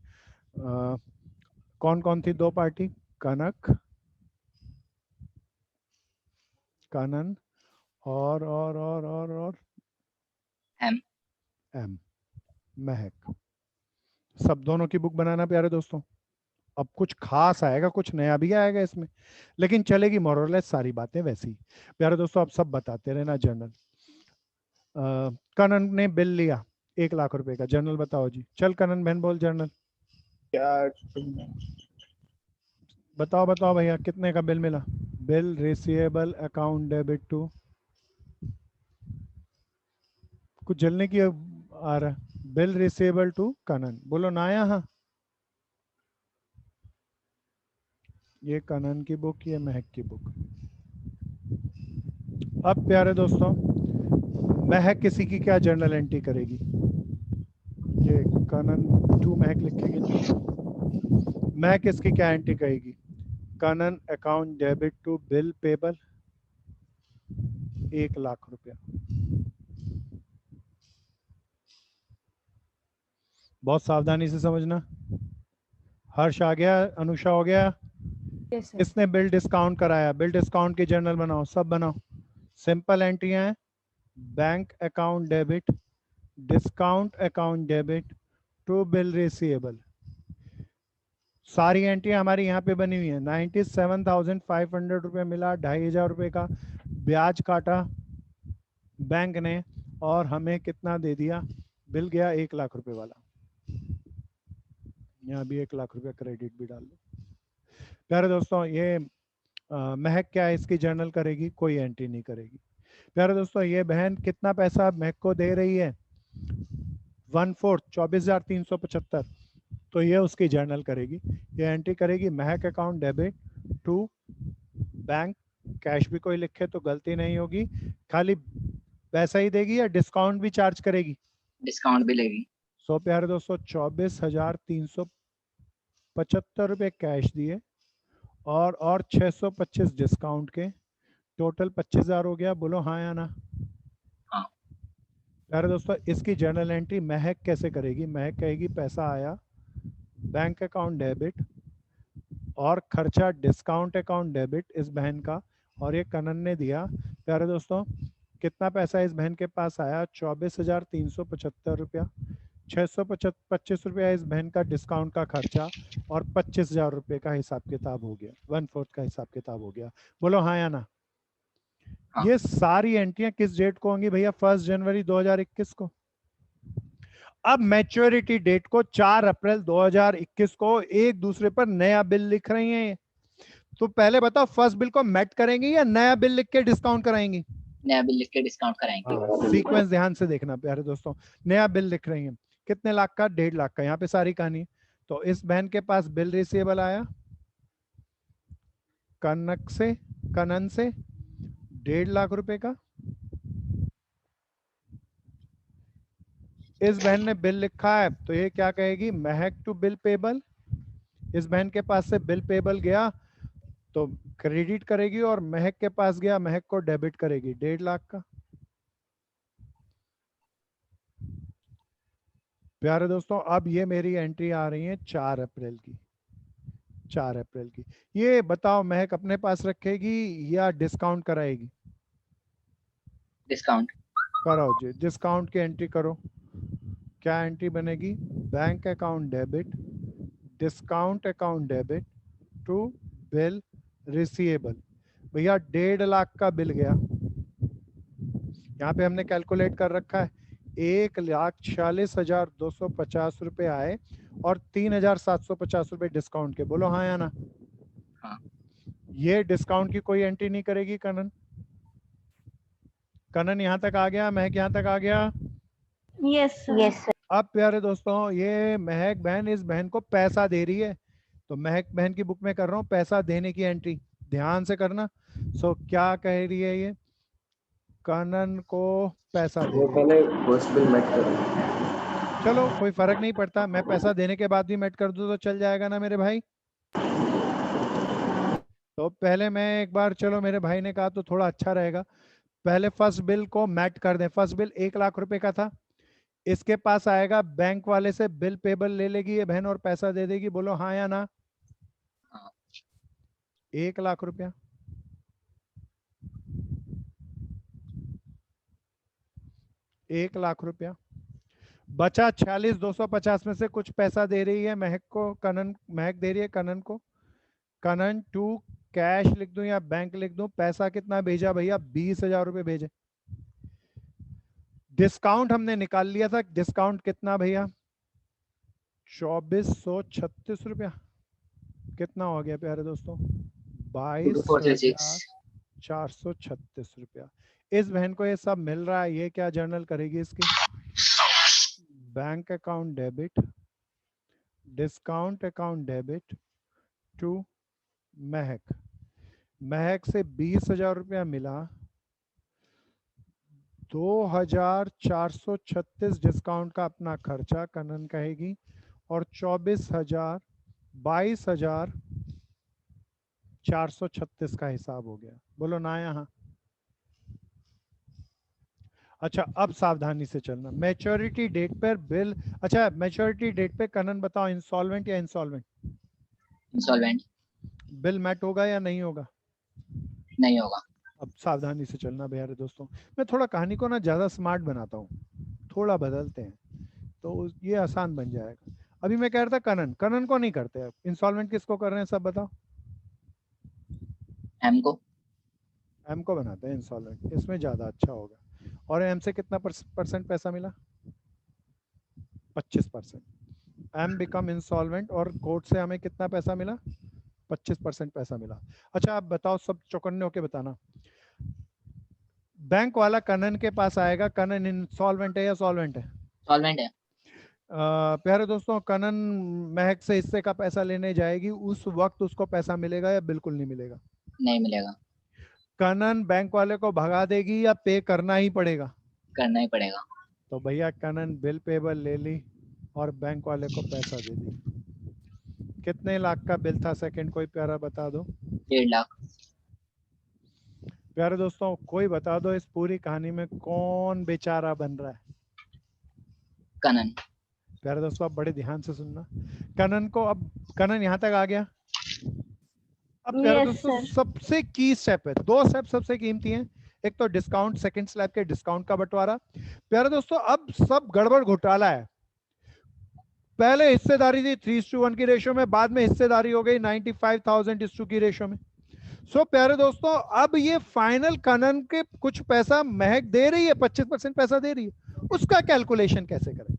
Speaker 1: कौन कौन थी दो पार्टी? कनन और एम महक। सब दोनों की बुक बनाना प्यारे दोस्तों। अब कुछ खास आएगा, कुछ नया भी आएगा इसमें, लेकिन चलेगी मोरलेस सारी बातें वैसी। प्यारे दोस्तों, आप सब बताते रहना। जर्नल कनन ने बिल लिया 1 लाख रुपए का। जर्नल बताओ जी। चल कनन बहन बोल जर्नल।
Speaker 12: क्या
Speaker 1: बताओ भैया, कितने का बिल मिला? Bill receivable account debit to, कुछ जलने की आ रहा है। बिल रिसीवेबल टू कनन, बोलो ना यहाँ। ये कनन की बुक, ये महक की बुक। अब प्यारे दोस्तों, महक किसी की क्या जर्नल एंट्री करेगी? ये कनन टू महक लिखेगी। महक किसकी क्या एंट्री करेगी? Kanan account debit to bill payable 1 lakh रुपया। बहुत सावधानी से समझना। हर्ष आ गया, अनुषा हो गया।
Speaker 3: Yes, sir.
Speaker 1: इसने बिल डिस्काउंट कराया, बिल डिस्काउंट की जर्नल बनाओ, सब बनाओ। सिंपल एंट्री है, bank account debit, discount account debit to bill receivable. सारी एंट्री हमारी यहाँ पे बनी हुई है। 97,500 रुपये मिला, 2,500 रुपये का ब्याज काटा बैंक ने, और हमें कितना दे दिया? बिल गया 1 लाख रुपए वाला। यहाँ भी 1 लाख रुपया क्रेडिट भी डाल दो। प्यारे दोस्तों, ये महक क्या है इसकी जर्नल करेगी? कोई एंट्री नहीं करेगी। प्यारे दोस्तों, ये बहन कितना पैसा महक को दे रही है? 1/4 24,375। तो ये उसकी जर्नल करेगी। ये एंट्री करेगी Mahak account debit to bank. Cash भी कोई लिखे तो गलती नहीं होगी। खाली पैसा ही देगी या डिस्काउंट भी चार्ज करेगी?
Speaker 5: डिस्काउंट भी लेगी।
Speaker 1: सो प्यारे दोस्तों, 24,375 रुपये कैश दिए और 625 डिस्काउंट के, टोटल 25,000 हो गया। बोलो हाँ या ना?
Speaker 5: हाँ।
Speaker 1: प्यारे दोस्तों, इसकी जर्नल एंट्री महक कैसे करेगी? महक कहेगी पैसा आया बैंक अकाउंट डेबिट और खर्चा डिस्काउंट अकाउंट डेबिट इस बहन का, और ये कनन ने दिया। प्यारे दोस्तों, कितना पैसा इस बहन के पास आया? 24,375 रुपया। 625 रुपया इस बहन का डिस्काउंट का खर्चा, और 25,000 रुपये का हिसाब किताब हो गया। 1/4 का हिसाब किताब हो गया। बोलो हाँ या ना?
Speaker 5: हाँ।
Speaker 1: ये सारी एंट्रियां किस डेट को होंगी भैया? 1 जनवरी 2021 को। अब मैच्योरिटी डेट को 4 अप्रैल 2021 को एक दूसरे पर नया बिल लिख रही हैं। तो पहले बताओ, फर्स्ट बिल को मैट करेंगे या नया बिल लिख के डिस्काउंट कराएंगी?
Speaker 5: नया बिल लिख के डिस्काउंट कराएंगे।
Speaker 1: सीक्वेंस ध्यान से देखना प्यारे दोस्तों। नया बिल लिख रही हैं, कितने लाख का? 1.5 लाख का। यहाँ पे सारी कहानी। तो इस बहन के पास बिल रिसीवेबल आया कनन से 1.5 लाख रुपए का। इस बहन ने बिल लिखा है, तो ये क्या कहेगी? महक टू बिल पेबल। इस बहन के पास से बिल पेबल गया तो क्रेडिट करेगी, और महक के पास गया, महक को डेबिट करेगी 1.5 लाख का। प्यारे दोस्तों, अब ये मेरी एंट्री आ रही है 4 अप्रैल की। 4 अप्रैल की। ये बताओ, महक अपने पास रखेगी या डिस्काउंट कराएगी?
Speaker 5: डिस्काउंट
Speaker 1: कराओ जी, डिस्काउंट की एंट्री करो। क्या एंट्री बनेगी? Bank account debit, discount account debit to bill receivable. भैया 1.5 लाख का बिल गया। यहाँ पे हमने कैलकुलेट कर रखा है 1,46,250 रुपए आए और 3,750 रुपए डिस्काउंट के। बोलो हाँ या ना?
Speaker 5: हाँ।
Speaker 1: ये डिस्काउंट की कोई एंट्री नहीं करेगी कनन। कनन यहाँ तक आ गया, महक यहाँ तक आ गया।
Speaker 7: यस
Speaker 10: यस
Speaker 1: अब प्यारे दोस्तों, ये महक बहन इस बहन को पैसा दे रही है, तो महक बहन की बुक में कर रहा हूँ पैसा देने की एंट्री, ध्यान से करना। सो क्या कह रही है ये? कनन को पैसा दे रही है।
Speaker 2: पहले फर्स्ट बिल मैच करो।
Speaker 1: चलो कोई फर्क नहीं पड़ता, मैं पैसा देने के बाद भी मैट कर दूं तो चल जाएगा ना मेरे भाई। तो पहले मैं एक बार, चलो मेरे भाई ने कहा तो थोड़ा अच्छा रहेगा, पहले फर्स्ट बिल को मैट कर दें। फर्स्ट बिल 1 लाख रुपए का था, इसके पास आएगा, बैंक वाले से बिल पेबल ले लेगी ये बहन और पैसा दे देगी। बोलो हाँ या ना? 1 लाख रुपया, एक लाख रुपया बचा। 46,250 में से कुछ पैसा दे रही है महक को, कनन, महक दे रही है कनन को। कनन टू कैश लिख दूं या बैंक लिख दूं? पैसा कितना भेजा भैया? 20,000 रुपए भेजे। डिस्काउंट हमने निकाल लिया था, डिस्काउंट कितना भैया? 2436 रुपया। कितना हो गया प्यारे दोस्तों? 22,436 रुपया। इस बहन को ये सब मिल रहा है, ये क्या जर्नल करेगी इसकी? Bank account debit, discount account debit to Mahak. Mahak से 20,000 रुपया मिला, 2,436 डिस्काउंट का अपना खर्चा कनन कहेगी, और 22,436 का हिसाब हो गया। बोलो ना यहाँ? अच्छा अब सावधानी से चलना। मैच्योरिटी डेट पर बिल, अच्छा मैच्योरिटी डेट पे कनन बताओ, इंसॉल्वेंट या इंसॉल्वेंट?
Speaker 5: इंसॉल्वेंट।
Speaker 1: बिल मैट होगा या नहीं होगा?
Speaker 5: नहीं होगा।
Speaker 1: अब सावधानी से चलना प्यारे दोस्तों। मैं थोड़ा कहानी को ना ज्यादा स्मार्ट बनाता हूँ, थोड़ा बदलते हैं तो ये आसान बन जाएगा। अभी मैं कह रहा था कनन, कनन को नहीं करते अब। इंसॉल्वेंट किसको कर रहे हैं सब बताओ?
Speaker 5: एम को।
Speaker 1: एम को बनाते हैं इंसॉल्वेंट, इसमें ज्यादा अच्छा होगा। और एम से कितना परसेंट पैसा मिला? 25%। एम बिकम इंसॉल्वेंट और कोर्ट से हमें कितना पैसा मिला? 25% पैसा मिला। अच्छा आप बताओ, सब चौकन्ने होके बताना। बैंक वाला कनन के पास आएगा, कनन इंसॉल्वेंट है या सॉल्वेंट है?
Speaker 5: सॉल्वेंट है।
Speaker 1: प्यारे दोस्तों, कनन महक से हिस्से का पैसा लेने जाएगी, उस वक्त उसको पैसा मिलेगा या बिल्कुल नहीं मिलेगा?
Speaker 5: नहीं मिलेगा।
Speaker 1: कनन बैंक वाले को भगा देगी या पे करना ही पड़ेगा?
Speaker 5: करना ही पड़ेगा।
Speaker 1: तो भैया कनन बिल पेबल ले ली और बैंक वाले को पैसा दे दी। कितने लाख का बिल था सेकंड? कोई प्यारा बता दो।
Speaker 5: 1.5 लाख।
Speaker 1: प्यारे दोस्तों कोई बता दो, इस पूरी कहानी में कौन बेचारा बन रहा है?
Speaker 5: कनन।
Speaker 1: प्यारे दोस्तों आप बड़े ध्यान से सुनना। कनन को, अब कनन यहाँ तक आ गया। अब प्यारे दोस्तों सबसे की स्टेप है, 2 स्टेप सबसे कीमती हैं। एक तो डिस्काउंट, सेकंड स्लैब के डिस्काउंट का बंटवारा। प्यारे दोस्तों अब सब गड़बड़ घोटाला है। पहले हिस्सेदारी थी 3:1 की रेशो में, बाद में हिस्सेदारी हो गई 95,000:2 की रेशो में। सो प्यारे दोस्तों अब ये फाइनल कनन के कुछ पैसा महक दे रही है, 25% पैसा दे रही है, उसका कैलकुलेशन कैसे करें?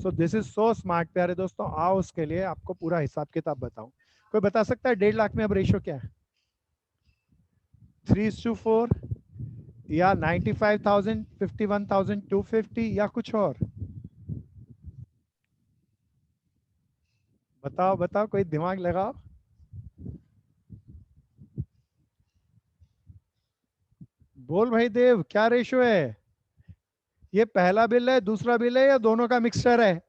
Speaker 1: So this is so smart प्यारे दोस्तों। आओ उसके लिए आपको पूरा हिसाब किताब बताऊं। कोई बता सकता है 1.5 लाख में अब रेशो क्या है? 3:4 या 95,000, 51,250 या कुछ और? बताओ बताओ, कोई दिमाग लगाओ। बोल भाई देव, क्या रेशो है? ये पहला बिल है, दूसरा बिल है, या दोनों का मिक्सचर है?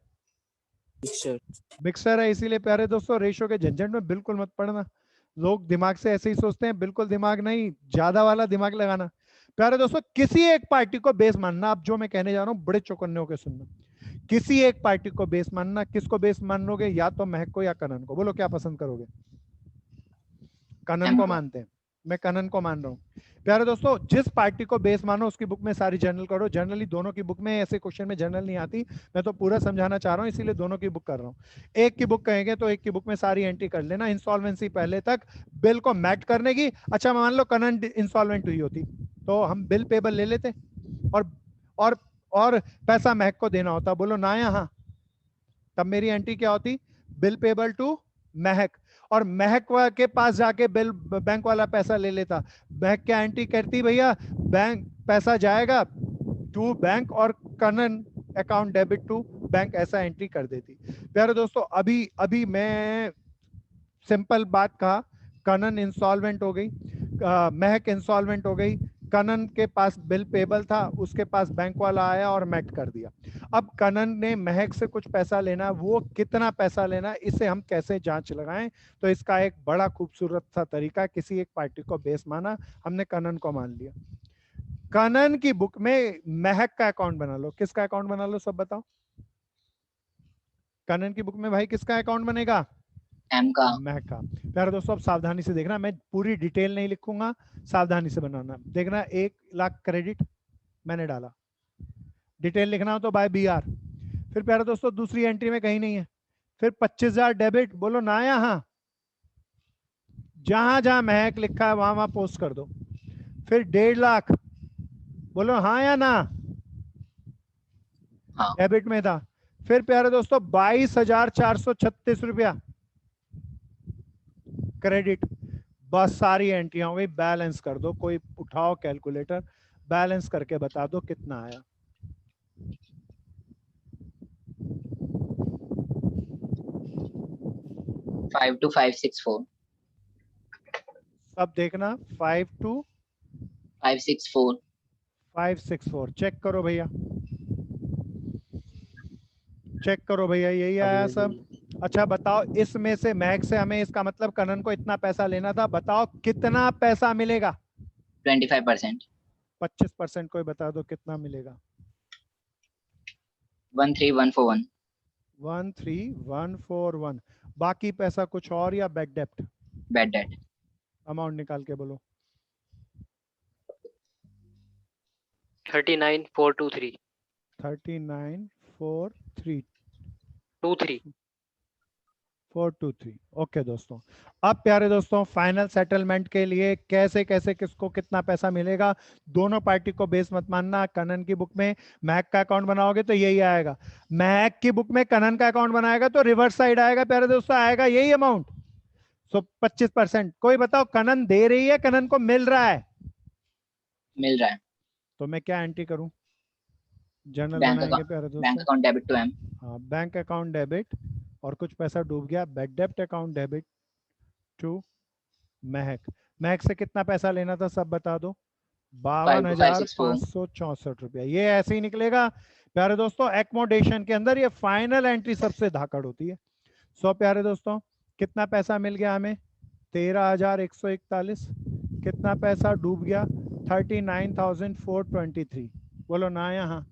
Speaker 1: मिक्सचर है। इसीलिए प्यारे दोस्तों रेशो के झंझट में बिल्कुल मत पड़ना। लोग दिमाग से ऐसे ही सोचते हैं, बिल्कुल दिमाग नहीं, ज्यादा वाला दिमाग लगाना। प्यारे दोस्तों किसी एक पार्टी को बेस मानना। अब जो मैं कहने जा रहा हूँ बड़े चौकन्ने होकर सुनना। किसी एक पार्टी को बेस मानना। किसको बेस मानोगे? या तो महक को या कनन को। बोलो क्या पसंद करोगे? कनन को मानते हैं, मैं कनन को मान रहा हूँ। प्यारे दोस्तों जिस पार्टी को बेस मानो उसकी बुक में सारी जर्नल करो। जनरली दोनों की बुक में ऐसे क्वेश्चन में जर्नल नहीं आती, मैं तो पूरा समझाना चाह रहा हूँ इसीलिए दोनों की बुक कर रहा हूँ। एक की बुक कहेंगे तो एक की बुक में सारी एंट्री कर लेना। इंसॉल्वेंसी पहले तक बिल को मैट करने की। अच्छा मान लो कनन इंसॉल्वेंट हुई होती तो हम बिल पेबल ले लेते और पैसा महक को देना होता। बोलो ना यहाँ? तब मेरी एंट्री क्या होती? बिल पेबल टू महक, और महक के पास जाके बिल बैंक वाला पैसा ले लेता। बैंक क्या एंट्री करती भैया? बैंक पैसा जाएगा टू बैंक और Kanan account debit to bank, ऐसा एंट्री कर देती। प्यारे दोस्तों अभी मैं सिंपल बात कहा, कनन इंसॉल्वेंट हो गई, महक इंसॉल्वेंट हो गई, कनन के पास बिल पेबल था, उसके पास बैंक वाला आया और मेट कर दिया। अब कनन ने महक से कुछ पैसा लेना, वो कितना पैसा लेना, इसे हम कैसे जांच लगाएं? तो इसका एक बड़ा खूबसूरत सा तरीका, किसी एक पार्टी को बेस माना, हमने कनन को मान लिया। कनन की बुक में महक का अकाउंट बना लो। किसका अकाउंट बना लो, सब बताओ। कनन की बुक में भाई किसका अकाउंट बनेगा?
Speaker 5: एम का।
Speaker 1: महक का। प्यारे दोस्तों अब सावधानी से देखना, मैं पूरी डिटेल नहीं लिखूंगा, सावधानी से बनाना। देखना 1 लाख क्रेडिट मैंने डाला, डिटेल लिखना हो तो बाय BR। फिर प्यारे दोस्तों दूसरी एंट्री में कहीं नहीं है। फिर 25,000 डेबिट, बोलो ना यहाँ, जहां जहां महक लिखा है वहां वहां पोस्ट कर दो। फिर 1.5 लाख, बोलो हाँ या ना,
Speaker 5: हाँ।
Speaker 1: डेबिट में था। फिर प्यारे दोस्तों 22,436 रुपया क्रेडिट। बस सारी एंट्रियां हो गई, बैलेंस कर दो। कोई उठाओ कैलकुलेटर, बैलेंस करके बता दो कितना आया।
Speaker 5: Five two 564।
Speaker 1: सब देखना
Speaker 5: 564।
Speaker 1: 564 चेक करो भैया, चेक करो भैया, यही आया सब। अच्छा बताओ, इसमें से महक से हमें, इसका मतलब कनन को इतना पैसा लेना था, बताओ कितना पैसा मिलेगा?
Speaker 5: 25%।
Speaker 1: 25% कोई बता दो कितना मिलेगा?
Speaker 5: 13,141।
Speaker 1: 13,141। बाकी पैसा कुछ और या बैड डेप्ट?
Speaker 5: Bad debt.
Speaker 1: अमाउंट निकाल के बोलो।
Speaker 6: 39,423।
Speaker 1: 39,423। ओके दोस्तों, अब प्यारे दोस्तों फाइनल सेटलमेंट के लिए कैसे कैसे किसको कितना पैसा मिलेगा, दोनों पार्टी को बेस मत मानना। कनन की बुक में महक का अकाउंट बनाओगे तो यही आएगा, महक की बुक में कनन का अकाउंट बनाएगा तो रिवर्स साइड आएगा प्यारे दोस्तों, आएगा यही अमाउंट। सो 25%। कोई बताओ कनन दे रही है, कनन को मिल रहा है?
Speaker 5: मिल रहा है।
Speaker 1: तो मैं क्या एंट्री करूं? जनरल
Speaker 5: बैंक
Speaker 1: बनाएंगे प्यारे
Speaker 5: बैंक
Speaker 1: दोस्तों।
Speaker 5: Account debit to M.
Speaker 1: हाँ, बैंक अकाउंट डेबिट, और कुछ पैसा डूब गया, बैड डेप्ट account debit to Mahak. Mahak से कितना पैसा लेना था सब बता दो। 52,564 रुपया। ये ऐसे ही निकलेगा प्यारे दोस्तों। एकोमोडेशन के अंदर ये फाइनल एंट्री सबसे धाकड़ होती है। सो प्यारे दोस्तों कितना पैसा मिल गया हमें? 13,141। कितना पैसा डूब गया? 39,423। बोलो ना यहाँ।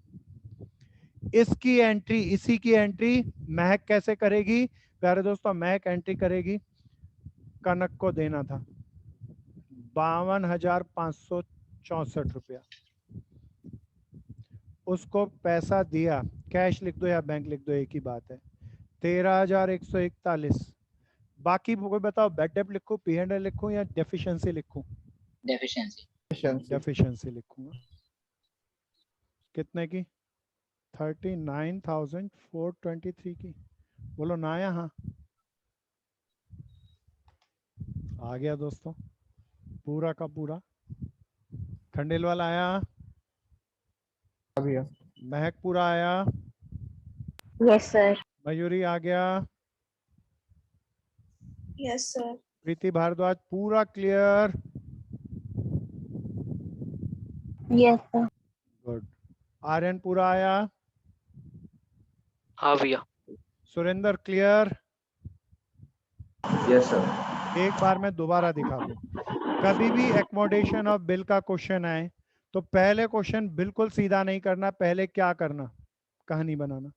Speaker 1: इसकी एंट्री, इसी की एंट्री महक कैसे करेगी प्यारे दोस्तों? महक एंट्री करेगी, कनक को देना था 52,564 रुपया, उसको पैसा दिया, कैश लिख दो या बैंक लिख दो एक ही बात है, 13,141। बाकी कोई बताओ, बैड डेप्ट लिखूं, P&L लिखूं या डेफिशिएंसी लिखूं? डेफिशिएंसी लिखूंगा। कितने की? 39,423 की। बोलो ना यहाँ। आ गया दोस्तों पूरा का पूरा। खंडेलवाल आया?
Speaker 12: भैया
Speaker 1: महक पूरा आया?
Speaker 7: Yes sir.
Speaker 1: मयूरी आ गया?
Speaker 8: Yes sir.
Speaker 1: प्रीति भारद्वाज पूरा clear?
Speaker 7: Yes sir.
Speaker 1: Good. Aryan पूरा आया?
Speaker 6: हाँ भैया।
Speaker 1: सुरेंद्र क्लियर?
Speaker 2: Yes sir.
Speaker 1: एक बार मैं दोबारा दिखा दूं, कभी भी एकोमोडेशन ऑफ बिल का क्वेश्चन आए तो पहले क्वेश्चन बिल्कुल सीधा नहीं करना, पहले क्या करना? कहानी बनाना।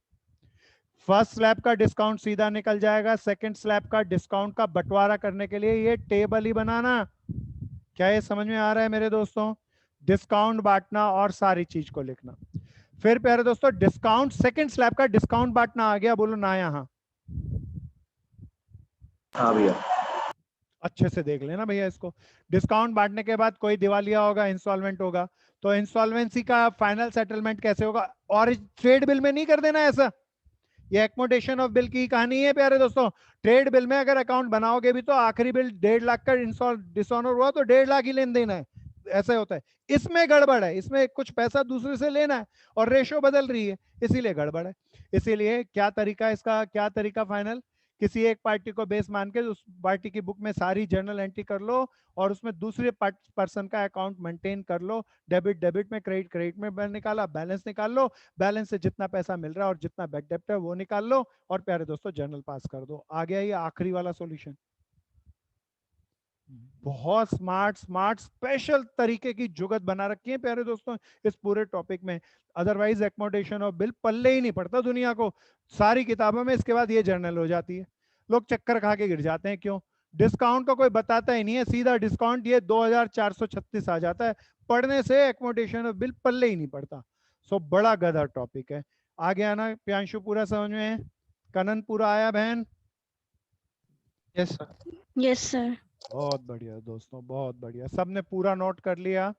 Speaker 1: फर्स्ट स्लैब का डिस्काउंट सीधा निकल जाएगा, सेकंड स्लैब का डिस्काउंट का बंटवारा करने के लिए ये टेबल ही बनाना। क्या ये समझ में आ रहा है मेरे दोस्तों? डिस्काउंट बांटना और सारी चीज को लिखना। फिर प्यारे दोस्तों डिस्काउंट, सेकंड स्लैब का डिस्काउंट बांटना आ गया, बोलो ना यहाँ।
Speaker 2: हाँ भैया।
Speaker 1: अच्छे से देख लेना भैया इसको। डिस्काउंट बांटने के बाद कोई दिवालिया होगा, इंस्टॉलमेंट होगा, तो इंस्टॉलमेंसी का फाइनल सेटलमेंट कैसे होगा? और ट्रेड बिल में नहीं कर देना ऐसा, ये एकोमोडेशन ऑफ बिल की कहानी है प्यारे दोस्तों। ट्रेड बिल में अगर अकाउंट बनाओगे भी तो आखिरी बिल 1.5 लाख का डिसऑनर हुआ तो 1.5 लाख ही लेन देना है, ऐसा होता है। इसमें गड़बड़ है, इसमें कुछ पैसा दूसरे से लेना है और रेशो बदल रही है, इसीलिए गड़बड़ है। इसीलिए क्या तरीका इसका, क्या तरीका फाइनल किसी एक पार्टी को बेस मान के उस पार्टी की बुक में सारी जर्नल एंट्री कर लो और उसमें दूसरे पर्सन का अकाउंट मेंटेन कर लो। डेबिट डेबिट में, क्रेडिट क्रेडिट में निकाला, बैलेंस निकाल लो, बैलेंस से जितना पैसा मिल रहा है और जितना बैक डेप्ट है वो निकाल लो और प्यारे दोस्तों जर्नल पास कर दो। आ गया ये आखिरी वाला सॉल्यूशन। बहुत स्मार्ट स्पेशल तरीके की जुगत बना रखी है प्यारे दोस्तों इस पूरे टॉपिक में। अदरवाइज एकोमोडेशन और बिल पल्ले ही नहीं पड़ता दुनिया को, सारी किताबों में इसके बाद ये जर्नल हो जाती है। लोग चक्कर खा के गिर जाते हैं। क्यों? डिस्काउंट का कोई बताता ही नहीं है, सीधा डिस्काउंट ये 2436 आ जाता है। पढ़ने से एकोमोडेशन और बिल पल्ले ही नहीं पड़ता। सो बड़ा गधा टॉपिक है। आगे आना प्यांशु, पूरा समझ में है? कनन पूरा आया बहन?
Speaker 11: Yes sir.
Speaker 7: Yes sir.
Speaker 1: बहुत बढ़िया दोस्तों, बहुत बढ़िया। सबने पूरा नोट कर लिया?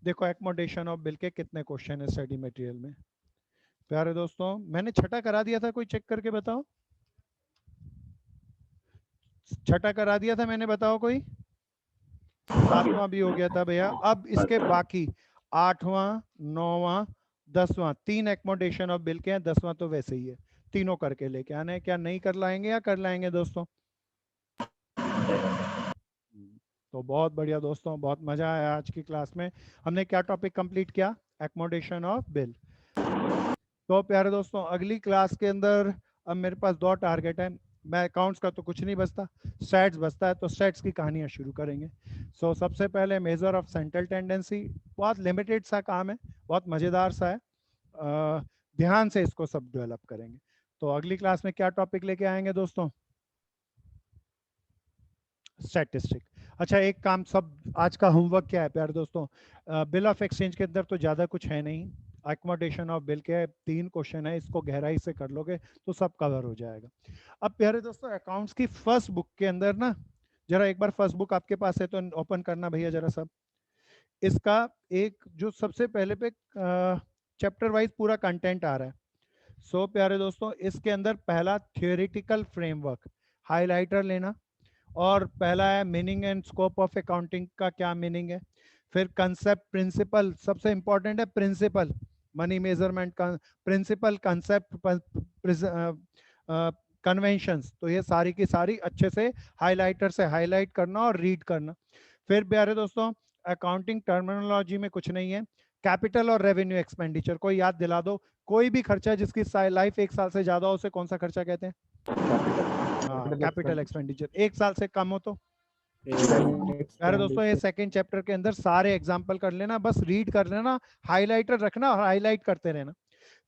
Speaker 1: देखो एकोमोडेशन ऑफ बिल के कितने क्वेश्चन है स्टडी मटेरियल में प्यारे दोस्तों। मैंने छठा करा दिया था, कोई चेक करके बताओ। छठा करा दिया था मैंने, बताओ कोई? सातवां भी हो गया था भैया। अब इसके बाकी 8वां 9वां 10वां 3 एकोमोडेशन ऑफ बिल के हैं, 10वां तो वैसे ही है। तीनों करके लेके आने हैं। क्या नहीं कर लाएंगे या कर लाएंगे दोस्तों? तो बहुत बढ़िया दोस्तों, बहुत मजा आया आज की क्लास में। हमने क्या टॉपिक कंप्लीट किया? Accommodation of bill. तो प्यारे दोस्तों अगली क्लास के अंदर अब मेरे पास 2 टारगेट है। मैं अकाउंट्स का तो कुछ नहीं बचता, स्टैट्स बचता है, तो स्टैट्स की कहानियां शुरू करेंगे। सो सबसे पहले मेजर ऑफ सेंट्रल टेंडेंसी, बहुत लिमिटेड सा काम है, बहुत मजेदार सा है। ध्यान से इसको सब डेवलप करेंगे। तो अगली क्लास में क्या टॉपिक लेके आएंगे दोस्तों? स्टैटिस्टिक। अच्छा एक काम, सब आज का होमवर्क क्या है प्यारे दोस्तों? बिल ऑफ एक्सचेंज के अंदर तो ज़्यादा कुछ है नहीं। एकोमोडेशन ऑफ बिल के 3 क्वेश्चन है, इसको गहराई से कर लोगे तो सब कवर हो जाएगा। अब प्यारे दोस्तों अकाउंट्स की फर्स्ट बुक के अंदर ना, जरा एक बार फर्स्ट बुक आपके पास है तो ओपन करना भैया जरा सब। इसका एक जो सबसे पहले पे चैप्टर वाइज पूरा कंटेंट आ रहा है। सो प्यारे दोस्तों इसके अंदर पहला थियोरिटिकल फ्रेमवर्क, हाईलाइटर लेना, और पहला है meaning and scope of accounting का क्या मीनिंग है। फिर कंसेप्ट, प्रिंसिपल, सबसे इंपॉर्टेंट है प्रिंसिपल, मनी मेजरमेंट का प्रिंसिपल, कंसेप्ट, कन्वेंशंस। तो ये सारी की सारी अच्छे से हाइलाइटर से हाईलाइट करना और रीड करना। फिर प्यारे दोस्तों अकाउंटिंग टर्मिनोलॉजी में कुछ नहीं है। कैपिटल और रेवेन्यू एक्सपेंडिचर को याद दिला दो। कोई भी खर्चा जिसकी लाइफ 1 साल से ज्यादा हो उसे कौन सा खर्चा कहते हैं? Capital expenditure. 1 साल से कम हो तो? अरे दोस्तों ये सेकंड चैप्टर के अंदर सारे एग्जांपल कर लेना, बस रीड कर लेना, हाइलाइटर रखना और हाईलाइट करते रहना।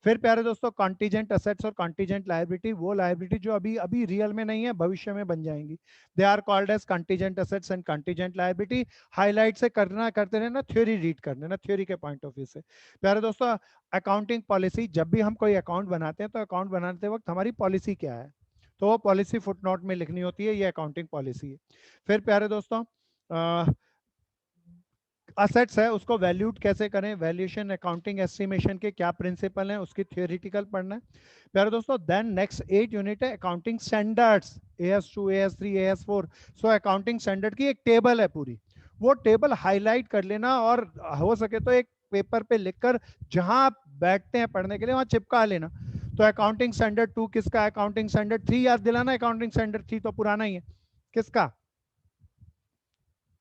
Speaker 1: फिर प्यारे दोस्तों कॉन्टीजेंट असेट्स और कॉन्टीजेंट लायबिलिटी, वो लायबिलिटी जो अभी रियल में नहीं है भविष्य में बन जाएंगी। They are called as contingent assets and contingent liability. Highlight से करना, करते रहना, थ्योरी रीड कर लेना, थ्योरी के पॉइंट ऑफ व्यू से। प्यारे दोस्तों अकाउंटिंग पॉलिसी, जब भी हम कोई अकाउंट बनाते हैं तो अकाउंट बनाते वक्त हमारी पॉलिसी क्या है, तो वो पॉलिसी फुटनोट में लिखनी होती है, ये अकाउंटिंग पॉलिसी है। फिर प्यारे दोस्तों असेट्स है उसको वैल्यूड कैसे करें, वैल्यूएशन, अकाउंटिंग एस्टिमेशन के क्या प्रिंसिपल हैं, उसकी थियोरिटिकल पढ़ना है प्यारे दोस्तों। देन नेक्स्ट 8 यूनिट है accounting standards, AS2, AS3, AS4। So accounting standard की एक टेबल है पूरी, वो टेबल हाईलाइट कर लेना और हो सके तो एक पेपर पे लिखकर जहां आप बैठते हैं पढ़ने के लिए वहां चिपका लेना। तो अकाउंटिंग स्टैंडर्ड 2 किसका है? अकाउंटिंग स्टैंडर्ड 3 याद दिलाना। अकाउंटिंग स्टैंडर्ड 3 तो पुराना ही है, किसका?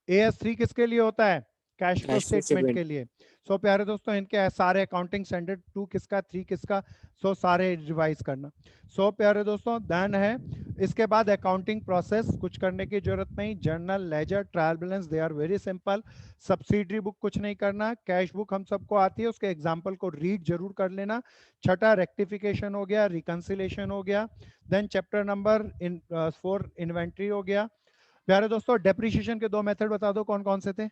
Speaker 1: AS3 किसके लिए होता है? कैश फ्लो स्टेटमेंट के लिए। सो प्यारे दोस्तों इनके सारे अकाउंटिंग स्टैंडर्ड 2 किसका, 3 किसका, सो सारे रिवाइज करना। सो प्यारे दोस्तों देन है इसके बाद अकाउंटिंग प्रोसेस, कुछ करने की जरूरत नहीं। Journal, ledger, trial balance, they are very simple. Subsidiary book कुछ नहीं करना। कैश बुक हम सबको आती है, उसके एग्जाम्पल को रीड जरूर कर लेना। छठा रेक्टिफिकेशन हो गया, रिकंसिलेशन हो गया। देन चैप्टर नंबर 4 इन्वेंट्री हो गया। प्यारे दोस्तों डेप्रिसिएशन के 2 मेथड बता दो कौन कौन से थे?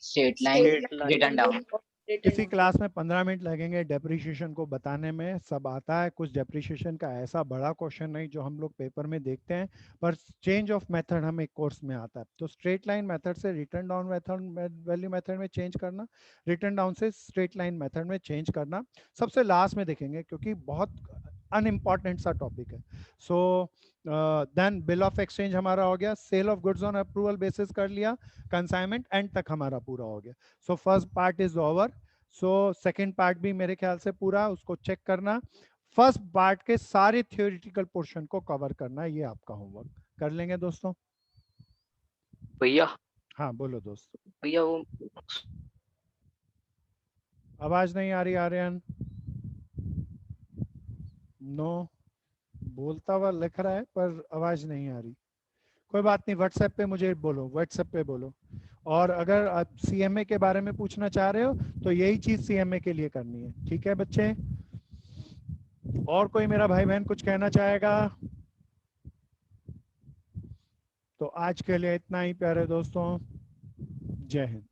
Speaker 5: Straight line, return down.
Speaker 1: इसी क्लास में 15 मिनट लगेंगे डेप्रिसिएशन को बताने में, सब आता है। कुछ डेप्रिसिएशन का ऐसा बड़ा क्वेश्चन नहीं जो हम लोग पेपर में देखते हैं, पर चेंज ऑफ मेथड हम एक कोर्स में आता है। तो स्ट्रेट लाइन मेथड से return down method, value method में चेंज करना, रिटर्न डाउन से स्ट्रेट लाइन मेथड में चेंज करना, सबसे लास्ट में देखेंगे क्योंकि बहुत अनइम्पॉर्टेंट सा टॉपिक है। So then bill of exchange हमारा हो गया, sale of goods on approval basis कर लिया, कंसाइनमेंट एंड तक हमारा पूरा हो गया। So first part is over. So second part भी मेरे ख्याल से पूरा, उसको चेक करना। फर्स्ट पार्ट के सारे थियोरिटिकल पोर्शन को कवर करना है, ये आपका होमवर्क। कर लेंगे दोस्तों?
Speaker 6: भैया
Speaker 1: हाँ बोलो दोस्त।
Speaker 6: भैया वो
Speaker 1: आवाज नहीं आ रही आर्यन? नो, बोलता हुआ लिख रहा है पर आवाज नहीं आ रही। कोई बात नहीं, व्हाट्सएप पे मुझे बोलो, व्हाट्सएप पे बोलो। और अगर आप सीएमए के बारे में पूछना चाह रहे हो तो यही चीज सीएमए के लिए करनी है, ठीक है बच्चे? और कोई मेरा भाई बहन कुछ कहना चाहेगा? तो आज के लिए इतना ही प्यारे दोस्तों, जय हिंद।